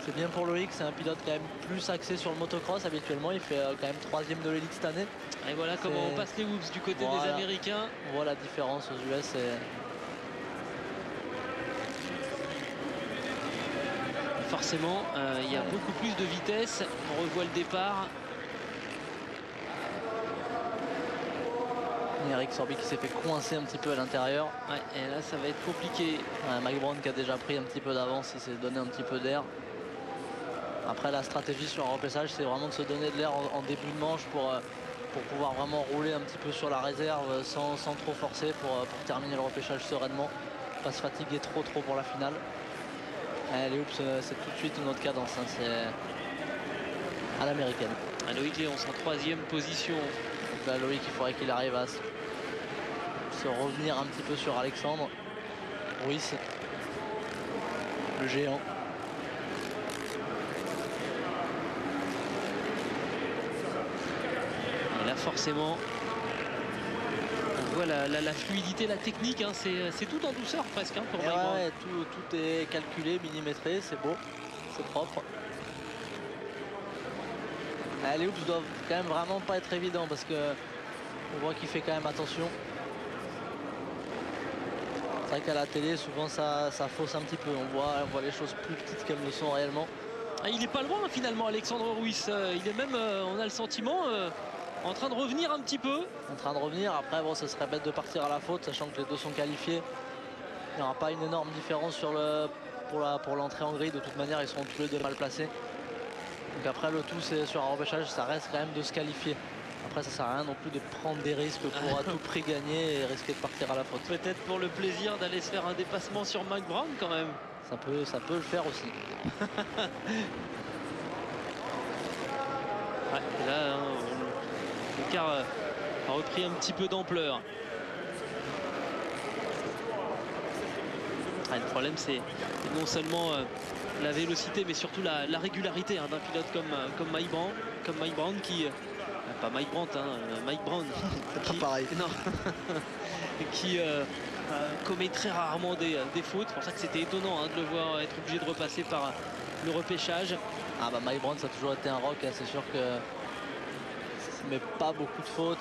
C'est bien pour Loïc, c'est un pilote quand même plus axé sur le motocross. Habituellement, il fait quand même 3e de l'élite cette année. Et voilà comment on passe les whoops du côté des Américains. On voit la différence aux US. Forcément, il y a beaucoup plus de vitesse. On revoit le départ. Eric Sorby qui s'est fait coincer un petit peu à l'intérieur. Ouais, et là, ça va être compliqué. Mike Brown qui a déjà pris un petit peu d'avance, il s'est donné un petit peu d'air. Après, la stratégie sur un repêchage, c'est vraiment de se donner de l'air en début de manche pour pouvoir vraiment rouler un petit peu sur la réserve sans trop forcer pour terminer le repêchage sereinement. Pas se fatiguer trop pour la finale. Allez, oups, c'est tout de suite une autre cadence. Hein, c'est à l'américaine. Loïc Léonce en 3e position. Donc là, Loïc, il faudrait qu'il arrive à se revenir un petit peu sur Alexandre Ruiz, le géant. Et là forcément on voit la fluidité, la technique, hein, c'est tout en douceur presque hein, pour Mike Brown. Ouais, tout est calculé, millimétré, c'est beau, c'est propre. Les hoops doivent quand même vraiment pas être évidents parce que on voit qu'il fait quand même attention. C'est vrai qu'à la télé souvent ça fausse un petit peu, on voit les choses plus petites qu'elles ne sont réellement. Il est pas loin finalement Alexandre Ruiz, il est même, on a le sentiment, en train de revenir un petit peu. En train de revenir, après bon, ce serait bête de partir à la faute sachant que les deux sont qualifiés. Il n'y aura pas une énorme différence pour l'entrée en grille, de toute manière ils seront tous les deux mal placés. Donc après le tout c'est sur un repêchage, ça reste quand même de se qualifier. Après ça sert à rien non plus de prendre des risques pour à tout prix gagner et risquer de partir à la faute. Peut-être pour le plaisir d'aller se faire un dépassement sur Mike Brown quand même. Ça peut le faire aussi. Ouais, là hein, l'écart a repris un petit peu d'ampleur. Le problème c'est non seulement la vélocité mais surtout la régularité hein, d'un pilote comme Mike Brown qui pas Mike Brandt hein, Mike Brown qui, pas pareil. Non, qui commet très rarement des fautes. C'est pour ça que c'était étonnant hein, de le voir être obligé de repasser par le repêchage. Ah bah Mike Brown ça a toujours été un rock hein, c'est sûr que mais pas beaucoup de fautes.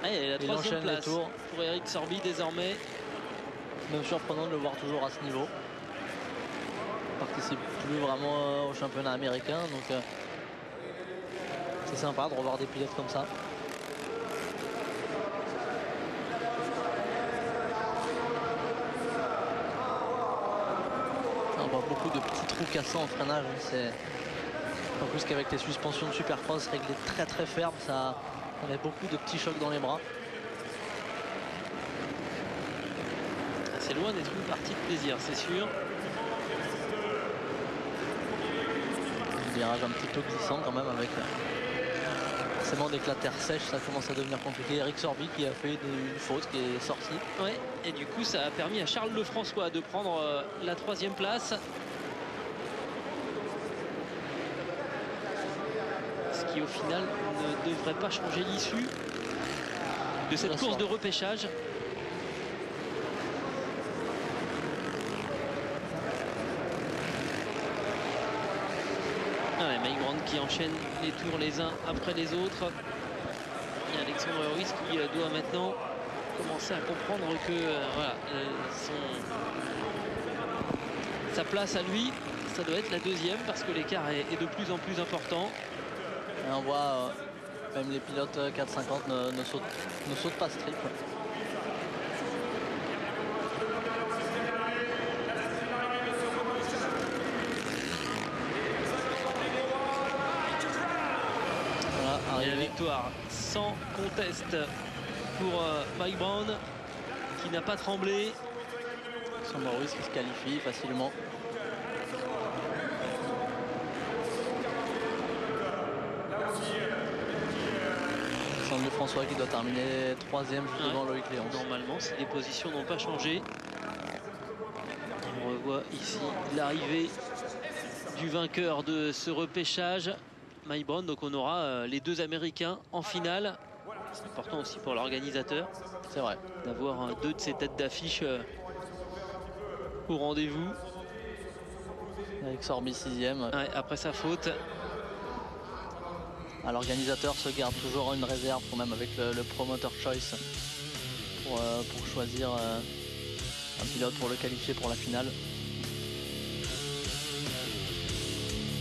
Il enchaîne les tours pour Eric Sorby désormais. Même surprenant de le voir toujours à ce niveau. Il participe plus vraiment au championnat américain, donc c'est sympa de revoir des pilotes comme ça. On voit beaucoup de petits trous cassants en freinage. En plus qu'avec les suspensions de Supercross réglées très fermes, ça met beaucoup de petits chocs dans les bras. C'est loin d'être une partie de plaisir, c'est sûr. Un virage un petit peu glissant quand même avec forcément dès que la terre sèche ça commence à devenir compliqué. Eric Sorby qui a fait une faute qui est sortie. Ouais, et du coup ça a permis à Charles Lefrançois de prendre la 3e place. Ce qui au final ne devrait pas changer l'issue de cette course de repêchage. Mike Brown qui enchaîne les tours les uns après les autres. Et Alexandre Ruiz Maurice qui doit maintenant commencer à comprendre que voilà, sa place à lui, ça doit être la deuxième parce que l'écart est de plus en plus important. Et on voit même les pilotes 450 ne sautent pas ce trip. Voilà, et la victoire sans conteste pour Mike Brown qui n'a pas tremblé. Son Maurice qui se qualifie facilement. Alexandre François qui doit terminer 3e juste devant Loïc Léon. Normalement, si les positions n'ont pas changé. On revoit ici l'arrivée du vainqueur de ce repêchage, Mike Brown. Donc on aura les deux Américains en finale. C'est important aussi pour l'organisateur. C'est vrai. D'avoir deux de ces têtes d'affiche au rendez-vous. Avec Sorby 6e. Ouais, après sa faute. L'organisateur se garde toujours une réserve quand même avec le promoter choice pour choisir un pilote pour le qualifier pour la finale.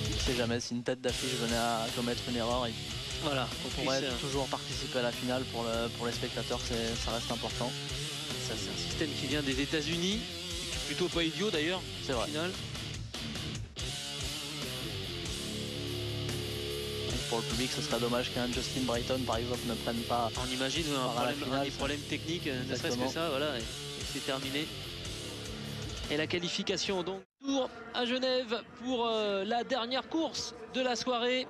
On ne sait jamais si une tête d'affiche venait à commettre une erreur. Voilà, on pourrait toujours participer à la finale pour les spectateurs, ça reste important. Ça, c'est un système qui vient des États-Unis, plutôt pas idiot d'ailleurs. C'est vrai. Finale. Pour le public, ce serait dommage qu'un Justin Brayton, par exemple, ne prenne pas. On imagine un problème technique, ne serait-ce que ça, voilà, et c'est terminé. Et la qualification donc tour à Genève pour la dernière course de la soirée,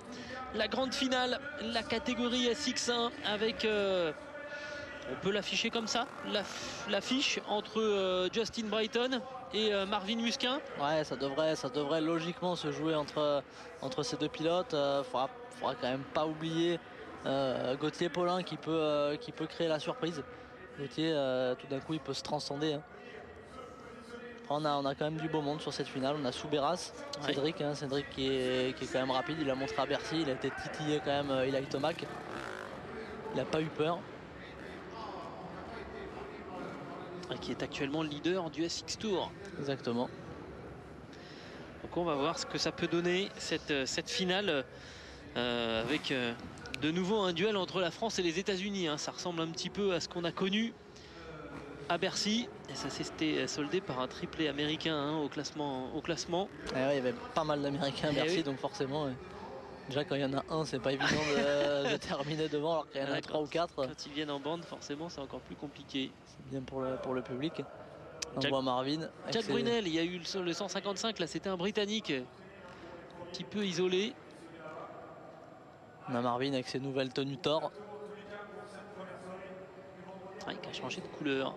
la grande finale, la catégorie SX1 avec, on peut l'afficher comme ça, l'affiche entre Justin Brayton et Marvin Musquin. Ouais, ça devrait logiquement se jouer entre ces deux pilotes. Faudra quand même pas oublier Gauthier Paulin qui peut créer la surprise. Gauthier, tout d'un coup, il peut se transcender. Hein. On a quand même du beau monde sur cette finale. On a Soubeyras, Cédric, hein, Cédric qui est quand même rapide. Il a montré à Bercy, il a été titillé quand même. Eli Tomac. Il n'a pas eu peur. Qui est actuellement le leader du SX Tour. Exactement. Donc on va voir ce que ça peut donner cette finale avec de nouveau un duel entre la France et les États-Unis. Hein. Ça ressemble un petit peu à ce qu'on a connu à Bercy. Et ça s'était soldé par un triplé américain hein, au classement. Et ouais, il y avait pas mal d'Américains à Bercy, donc forcément. Déjà quand il y en a un, c'est pas évident de terminer devant alors qu'il y en a 3 ou 4. Quand ils viennent en bande, forcément c'est encore plus compliqué. C'est bien pour le public. On voit Marvin. Jack Brunel, il y a eu le 155, là c'était un Britannique un petit peu isolé. On a Marvin avec ses nouvelles tenues Thor. Qui a changé de couleur.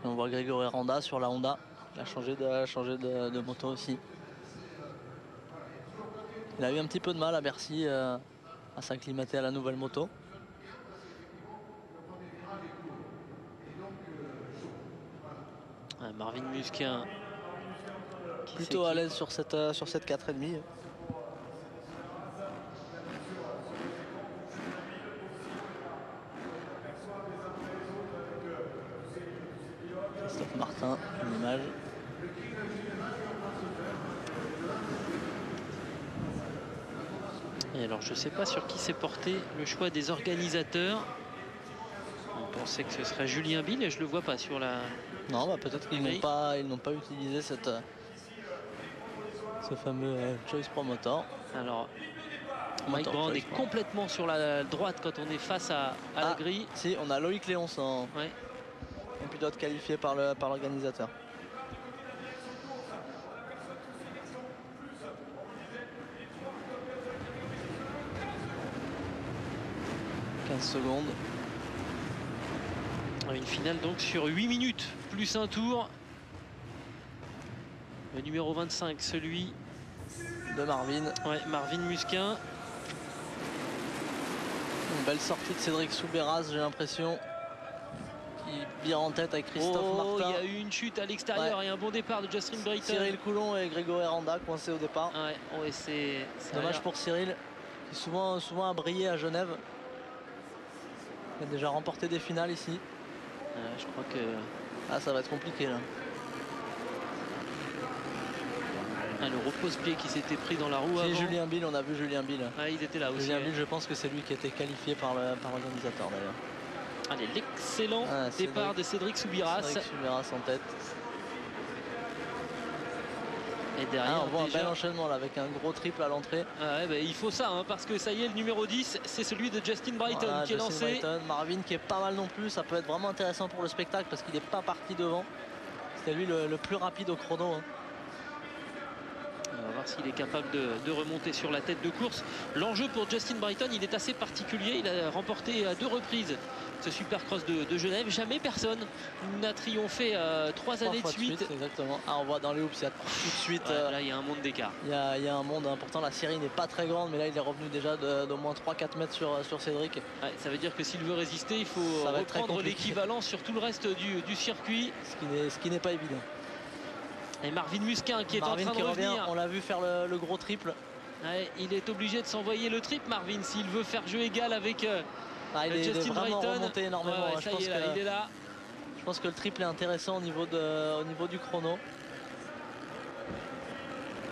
Et on voit Grégory Randa sur la Honda. Il a changé de moto aussi. Il a eu un petit peu de mal à Bercy à s'acclimater à la nouvelle moto. Marvin Musquin. Plutôt à l'aise sur cette 4,5. Christophe Martin, une image. Et alors je ne sais pas sur qui s'est porté le choix des organisateurs. On pensait que ce serait Julien Bill et je le vois pas sur la... Non, bah peut-être qu'ils n'ont pas utilisé ce fameux Choice Promoter. Alors Mike Brown est complètement sur la droite quand on est face à la grille. Si, on a Loïc Léonce en pilote qualifié par l'organisateur. Secondes. Une finale donc sur 8 minutes plus un tour. Le numéro 25, celui de Marvin. Ouais, Marvin Musquin. Une belle sortie de Cédric Soubeyras, j'ai l'impression. Qui vire en tête avec Christophe Martin. Il y a eu une chute à l'extérieur et un bon départ de Justin Brayton. Cyril Coulon et Grégory Randa coincés au départ. C'est dommage pour Cyril, qui souvent a brillé à Genève. Il a déjà remporté des finales ici. Je crois que Ah, ça va être compliqué là. le repose-pied qui s'était pris dans la roue C'est avant. Julien Bill, on a vu Julien Bill. Il était là aussi. Julien Bill, je pense que c'est lui qui a été qualifié par l'organisateur d'ailleurs. Allez, l'excellent départ de Cédric Soubirats. Cédric Soubirats en tête. Et derrière, on voit déjà... un bel enchaînement là, avec un gros triple à l'entrée. Il faut ça, parce que ça y est, le numéro 10, c'est celui de Justin Brighton qui est lancé. Brighton, Marvin qui est pas mal non plus, ça peut être vraiment intéressant pour le spectacle parce qu'il n'est pas parti devant. C'était lui le plus rapide au chrono. On va voir s'il est capable de remonter sur la tête de course. L'enjeu pour Justin Brighton, il est assez particulier. Il a remporté à 2 reprises ce Supercross de Genève. Jamais personne n'a triomphé 3 années de suite. Exactement. On voit dans les hoops, il y a tout de suite. Là, il y a un monde d'écart. Il y a un monde important. La série n'est pas très grande, mais là, il est revenu déjà d'au moins 3-4 mètres sur Cédric. Ça veut dire que s'il veut résister, il faut reprendre l'équivalent sur tout le reste du circuit. Ce qui n'est pas évident. Et Marvin Musquin qui est en train de revenir. On l'a vu faire le gros triple. Il est obligé de s'envoyer le triple, Marvin, s'il veut faire jeu égal avec il est Justin vraiment Brighton. Remonté énormément. Ça y est, il est là. Je pense que le triple est intéressant au niveau du chrono.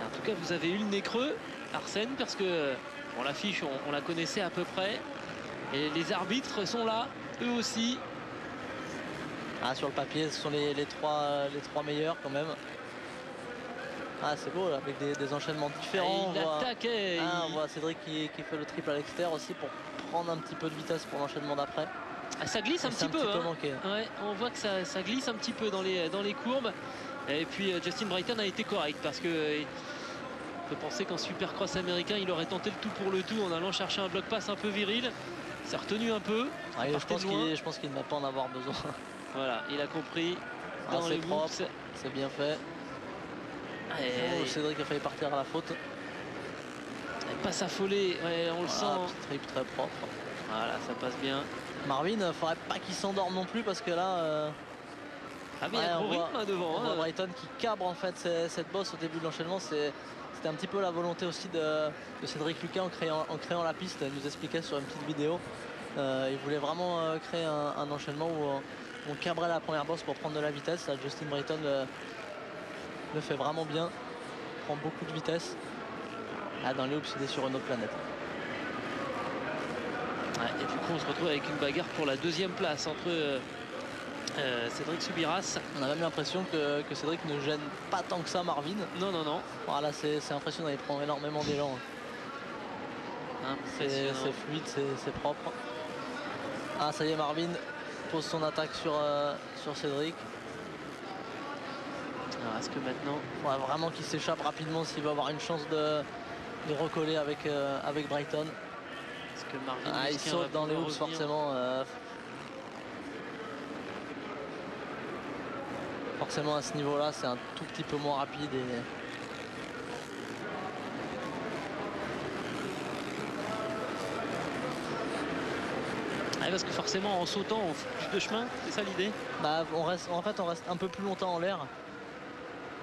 En tout cas, vous avez eu le nez creux, Arsène, parce que l'affiche, on la connaissait à peu près. Et les arbitres sont là, eux aussi. Sur le papier, ce sont les trois meilleurs quand même. C'est beau là, avec des enchaînements différents. On voit Cédric qui fait le triple à l'extérieur aussi pour prendre un petit peu de vitesse pour l'enchaînement d'après. Ça glisse un petit peu. Manqué. On voit que ça glisse un petit peu dans les courbes. Et puis Justin Brighton a été correct parce que on peut penser qu'en Supercross américain, il aurait tenté le tout pour le tout en allant chercher un bloc pass un peu viril. Il s'est retenu un peu. Je pense qu'il ne va pas en avoir besoin. Voilà, il a compris. Dans les propre, c'est bien fait. Cédric a failli partir à la faute. Pas s'affoler, on le sent. Triple très propre. Voilà, ça passe bien. Marvin, il ne faudrait pas qu'il s'endorme non plus parce que là. Il y a un gros rythme devant. On voit Brighton qui cabre en fait cette bosse au début de l'enchaînement. C'était un petit peu la volonté aussi de Cédric Lucas en créant la piste. Il nous expliquait sur une petite vidéo. Il voulait vraiment créer un enchaînement où on cabrait la première bosse pour prendre de la vitesse. Là, Justin Brighton le fait vraiment bien, prend beaucoup de vitesse. Dans les hoops, il est sur une autre planète. Et du coup, on se retrouve avec une bagarre pour la 2e place entre Cédric Soubirats. On a même l'impression que Cédric ne gêne pas tant que ça Marvin. Non. Voilà, c'est impressionnant, il prend énormément d'élan. C'est fluide, c'est propre. Ça y est, Marvin pose son attaque sur Cédric. Alors est-ce que maintenant... Il faudra vraiment qu'il s'échappe rapidement s'il veut avoir une chance de recoller avec Brighton. Est-ce que Marvin il saute dans les hoops forcément. Forcément à ce niveau-là, c'est un tout petit peu moins rapide. Parce que forcément en sautant on fait plus de chemin, c'est ça l'idée? On reste un peu plus longtemps en l'air.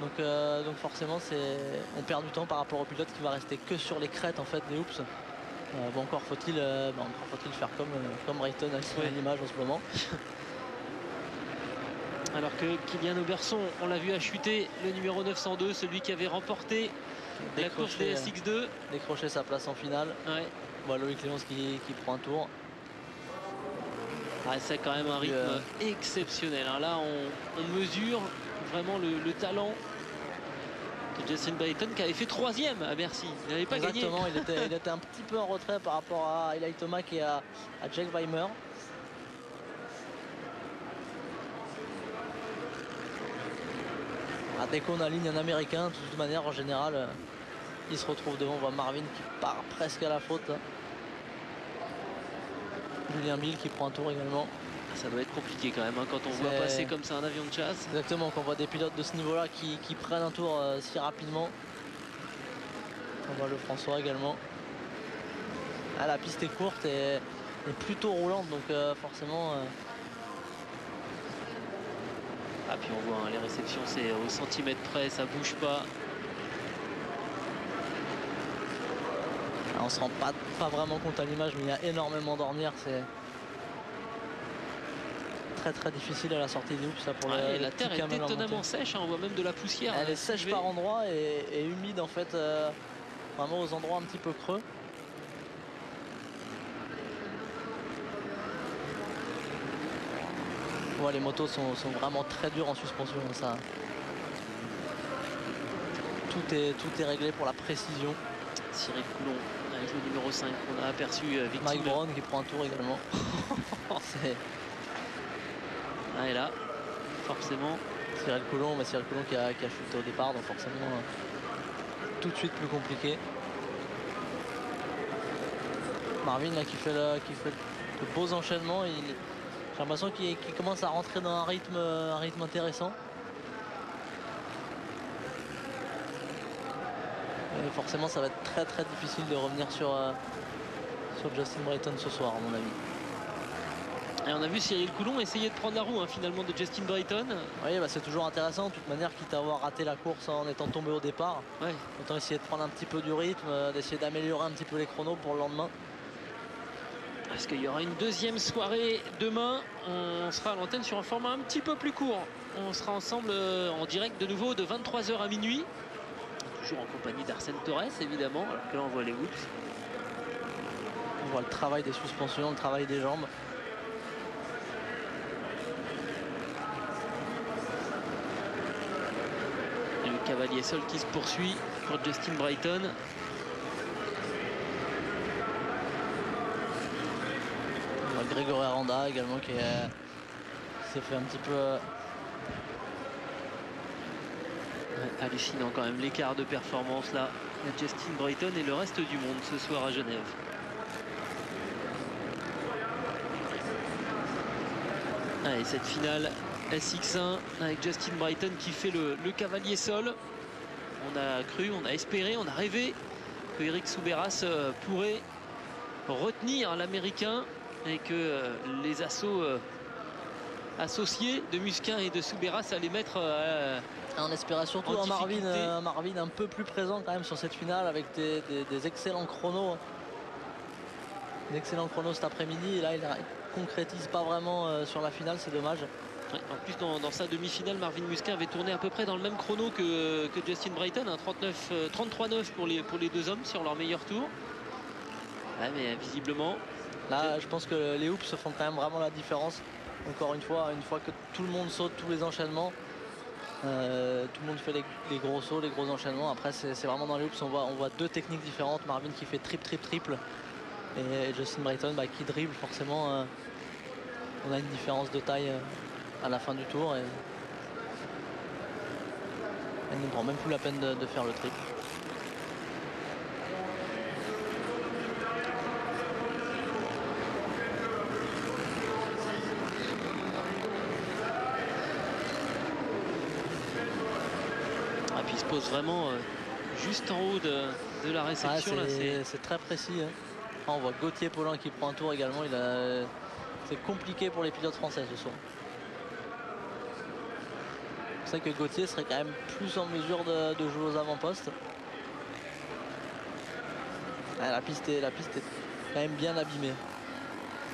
Donc forcément on perd du temps par rapport au pilote qui va rester que sur les crêtes en fait des hoops. Encore faut-il faire comme Brighton avec l'image en ce moment. Alors que Kylian Oberson, on l'a vu, a chuté, le numéro 902, celui qui avait remporté la course des SX2. Décrocher sa place en finale. Voilà Loïc Léonce qui prend un tour. C'est quand même un rythme exceptionnel. Là, on mesure vraiment le talent de Justin Brighton qui avait fait 3e à Bercy. Il n'avait pas gagné. Exactement, il était un petit peu en retrait par rapport à Eli Thomas et à Jack Weimer. Dès qu'on aligne un Américain, de toute manière, en général, il se retrouve devant. On voit Marvin qui part presque à la faute. Julien Bill qui prend un tour également. Ça doit être compliqué quand même quand on voit passer comme ça un avion de chasse. Exactement, quand on voit des pilotes de ce niveau-là qui prennent un tour si rapidement. On voit le François également. La piste est courte et plutôt roulante, donc forcément... Puis on voit les réceptions, c'est au centimètre près, ça bouge pas. On se rend pas vraiment compte à l'image, mais il y a énormément d'ornières. très difficile à la sortie des hoops, ça, pour Ouais, le la terre est petit camel en étonnamment montée. sèche, hein, on voit même de la poussière. Elle est sèche soulever. par endroits et humide en fait, vraiment aux endroits un petit peu creux. Ouais, les motos sont vraiment très dures en suspension, ça. Tout est réglé pour la précision. Cyril Coulon avec le numéro 5 qu'on a aperçu victime. Mike Brown qui prend un tour également. Et là, forcément. Cyril Coulon, mais Cyril Coulon qui a chuté au départ, donc forcément tout de suite plus compliqué. Marvin là qui fait de beaux enchaînements. J'ai l'impression qu'il commence à rentrer dans un rythme intéressant. Et forcément ça va être très difficile de revenir sur Justin Brayton ce soir à mon avis. Et on a vu Cyril Coulon essayer de prendre la roue finalement de Justin Brayton. Oui, bah, c'est toujours intéressant de toute manière, quitte à avoir raté la course en étant tombé au départ. Ouais. Autant essayer de prendre un petit peu du rythme, d'essayer d'améliorer un petit peu les chronos pour le lendemain. Parce qu'il y aura une deuxième soirée demain. On sera à l'antenne sur un format un petit peu plus court. On sera ensemble en direct de nouveau de 23 h à minuit. Toujours en compagnie d'Arsène Torres évidemment, alors que là on voit les whoops. On voit le travail des suspensions, le travail des jambes. Et le cavalier seul qui se poursuit pour Justin Brayton. On voit Grégory Aranda également qui s'est fait un petit peu... Ouais, hallucinant quand même l'écart de performance là. Il y a Justin Brayton et le reste du monde ce soir à Genève. Allez, cette finale SX1 avec Justin Brayton qui fait le cavalier sol. On a cru, on a espéré, on a rêvé que Eric Soubeyras pourrait retenir l'Américain et que les assauts associés de Musquin et de Soubeyras allaient mettre on espérait surtout un Marvin un peu plus présent quand même sur cette finale avec des excellents chronos. D'excellents chronos cet après-midi, et là il concrétise pas vraiment sur la finale, c'est dommage. Ouais, en plus dans sa demi-finale, Marvin Musquin avait tourné à peu près dans le même chrono que Justin Brayton, hein, 33-9 pour les deux hommes sur leur meilleur tour. Ouais, mais visiblement là je pense que les hoops se font quand même vraiment la différence. Encore une fois que tout le monde saute tous les enchaînements, tout le monde fait les gros sauts, les gros enchaînements. Après c'est vraiment dans les hoops, on voit deux techniques différentes. Marvin qui fait triple et Justin Brayton qui dribble. Forcément on a une différence de taille à la fin du tour et elle ne prend même plus la peine de faire le triple. Et puis il se pose vraiment juste en haut de la réception. C'est très précis, hein. On voit Gauthier Paulin qui prend un tour également. C'est compliqué pour les pilotes français ce soir. C'est vrai que Gauthier serait quand même plus en mesure de jouer aux avant-postes. La piste est quand même bien abîmée.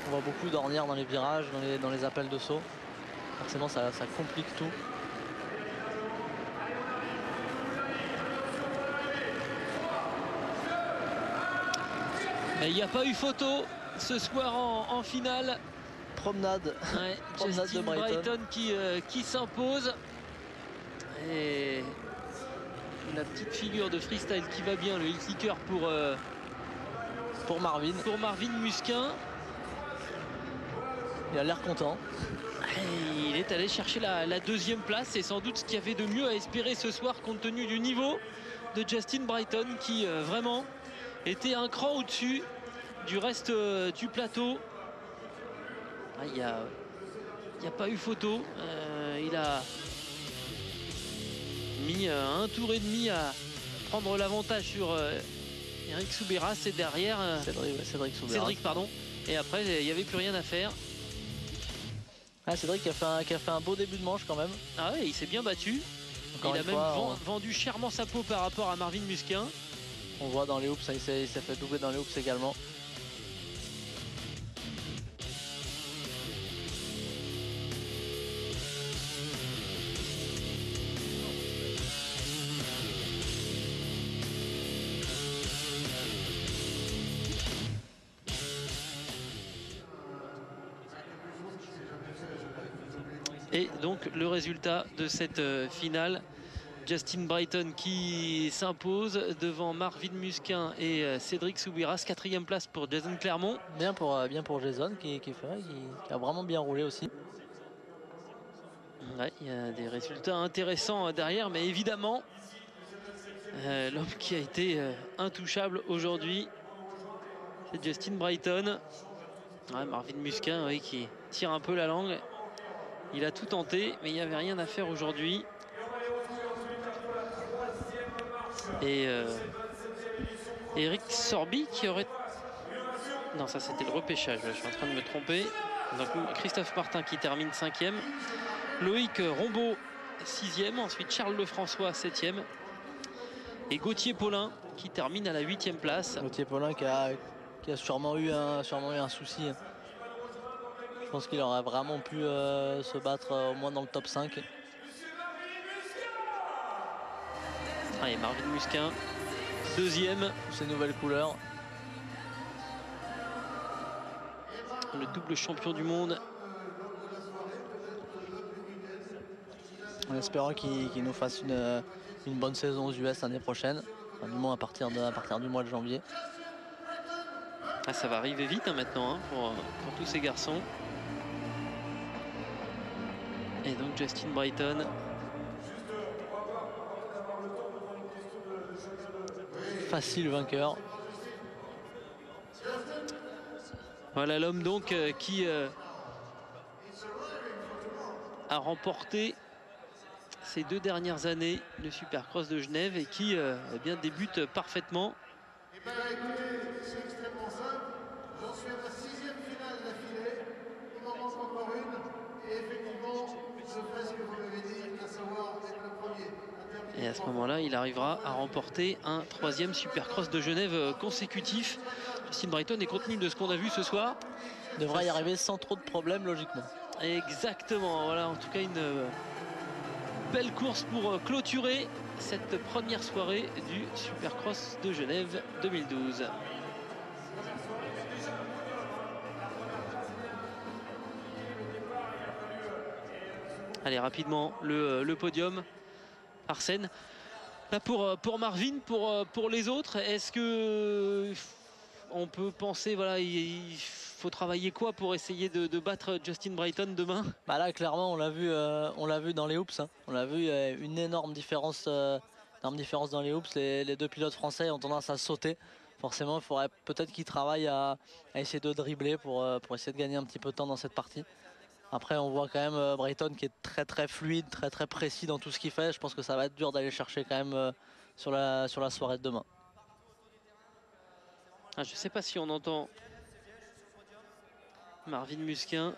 On voit beaucoup d'ornières dans les virages, dans les appels de saut. Forcément ça complique tout. Il n'y a pas eu photo ce soir en finale. Promenade. Ouais, Promenade Justin de Brayton qui s'impose. Et la petite figure de freestyle qui va bien, le kicker pour Marvin. Pour Marvin Musquin. Il a l'air content. Et il est allé chercher la deuxième place. C'est sans doute ce qu'il y avait de mieux à espérer ce soir compte tenu du niveau de Justin Brayton qui vraiment était un cran au-dessus du reste du plateau. Il n'y a pas eu photo. Il a mis un tour et demi à prendre l'avantage sur Eric Soubeyras et derrière Cédric Soubeyras. Cédric, pardon. Et après il n'y avait plus rien à faire. Cédric qui a fait un beau début de manche quand même. Ah ouais, il s'est bien battu. Il a même vendu chèrement sa peau par rapport à Marvin Musquin. On voit dans les hoops, il s'est fait doubler dans les hoops également. Et donc le résultat de cette finale, Justin Brighton qui s'impose devant Marvin Musquin et Cédric Soubirats. 4e place pour Jason Clermont. Bien pour Jason qui a vraiment bien roulé aussi. Ouais, il y a des résultats intéressants derrière, mais évidemment l'homme qui a été intouchable aujourd'hui, c'est Justin Brighton. Ouais, Marvin Musquin, oui, qui tire un peu la langue. Il a tout tenté, mais il n'y avait rien à faire aujourd'hui. Et Eric Sorby qui aurait... Non, ça c'était le repêchage, je suis en train de me tromper. Donc Christophe Martin qui termine 5e. Loïc Rombaud 6e. Ensuite Charles Lefrançois 7e. Et Gauthier Paulin qui termine à la 8e place. Gauthier Paulin qui a sûrement eu un souci. Je pense qu'il aurait vraiment pu se battre au moins dans le top 5. Allez, Marvin Musquin 2e. Ses nouvelles couleurs. Le double champion du monde. En espérant qu'il nous fasse une bonne saison aux US l'année prochaine. Enfin, du moins à partir du mois de janvier. Ah, ça va arriver vite maintenant pour tous ces garçons. Et donc Justin Brighton. Facile vainqueur. Voilà l'homme donc qui a remporté ces 2 dernières années le Supercross de Genève et qui eh bien, débute parfaitement. Eh bien écoutez, c'est extrêmement simple. J'en suis à ma 6e finale d'affilée. Il m'en manque encore une. Et effectivement, je ferai ce que vous m'avez dit, à savoir être le premier. Et à ce moment-là, il arrivera à remporter un 3e Supercross de Genève consécutif. Justin Brighton est compte tenu de ce qu'on a vu ce soir. Il devrait y arriver sans trop de problèmes logiquement. Exactement, voilà en tout cas une belle course pour clôturer cette première soirée du Supercross de Genève 2012. Allez, rapidement le podium. Arsène, là pour Marvin, pour les autres, est-ce que on peut penser, voilà, il faut travailler quoi pour essayer de battre Justin Brighton demain? Bah là clairement on l'a vu dans les hoops. On l'a vu, une énorme différence dans les hoops. Les 2 pilotes français ont tendance à sauter. Forcément il faudrait peut-être qu'ils travaillent à essayer de dribbler pour essayer de gagner un petit peu de temps dans cette partie. Après on voit quand même Brighton qui est très fluide, très précis dans tout ce qu'il fait. Je pense que ça va être dur d'aller chercher quand même sur la soirée de demain. Ah, je ne sais pas si on entend Marvin Musquin.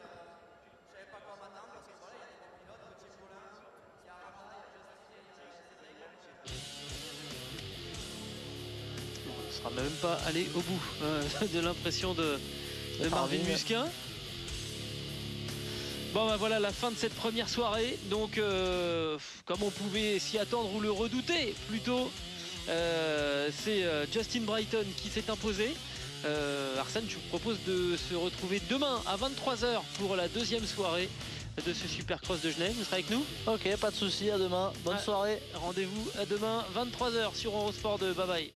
On ne sera même pas allé au bout de l'impression de Marvin Musquin. Bon bah voilà la fin de cette première soirée. Donc comme on pouvait s'y attendre ou le redouter plutôt, c'est Justin Brighton qui s'est imposé. Arsène, je vous propose de se retrouver demain à 23 h pour la 2e soirée de ce Supercross de Genève. Vous serez avec nous? Ok, pas de souci, à demain. Bonne soirée. Rendez-vous à demain 23 h sur Eurosport 2. Bye bye.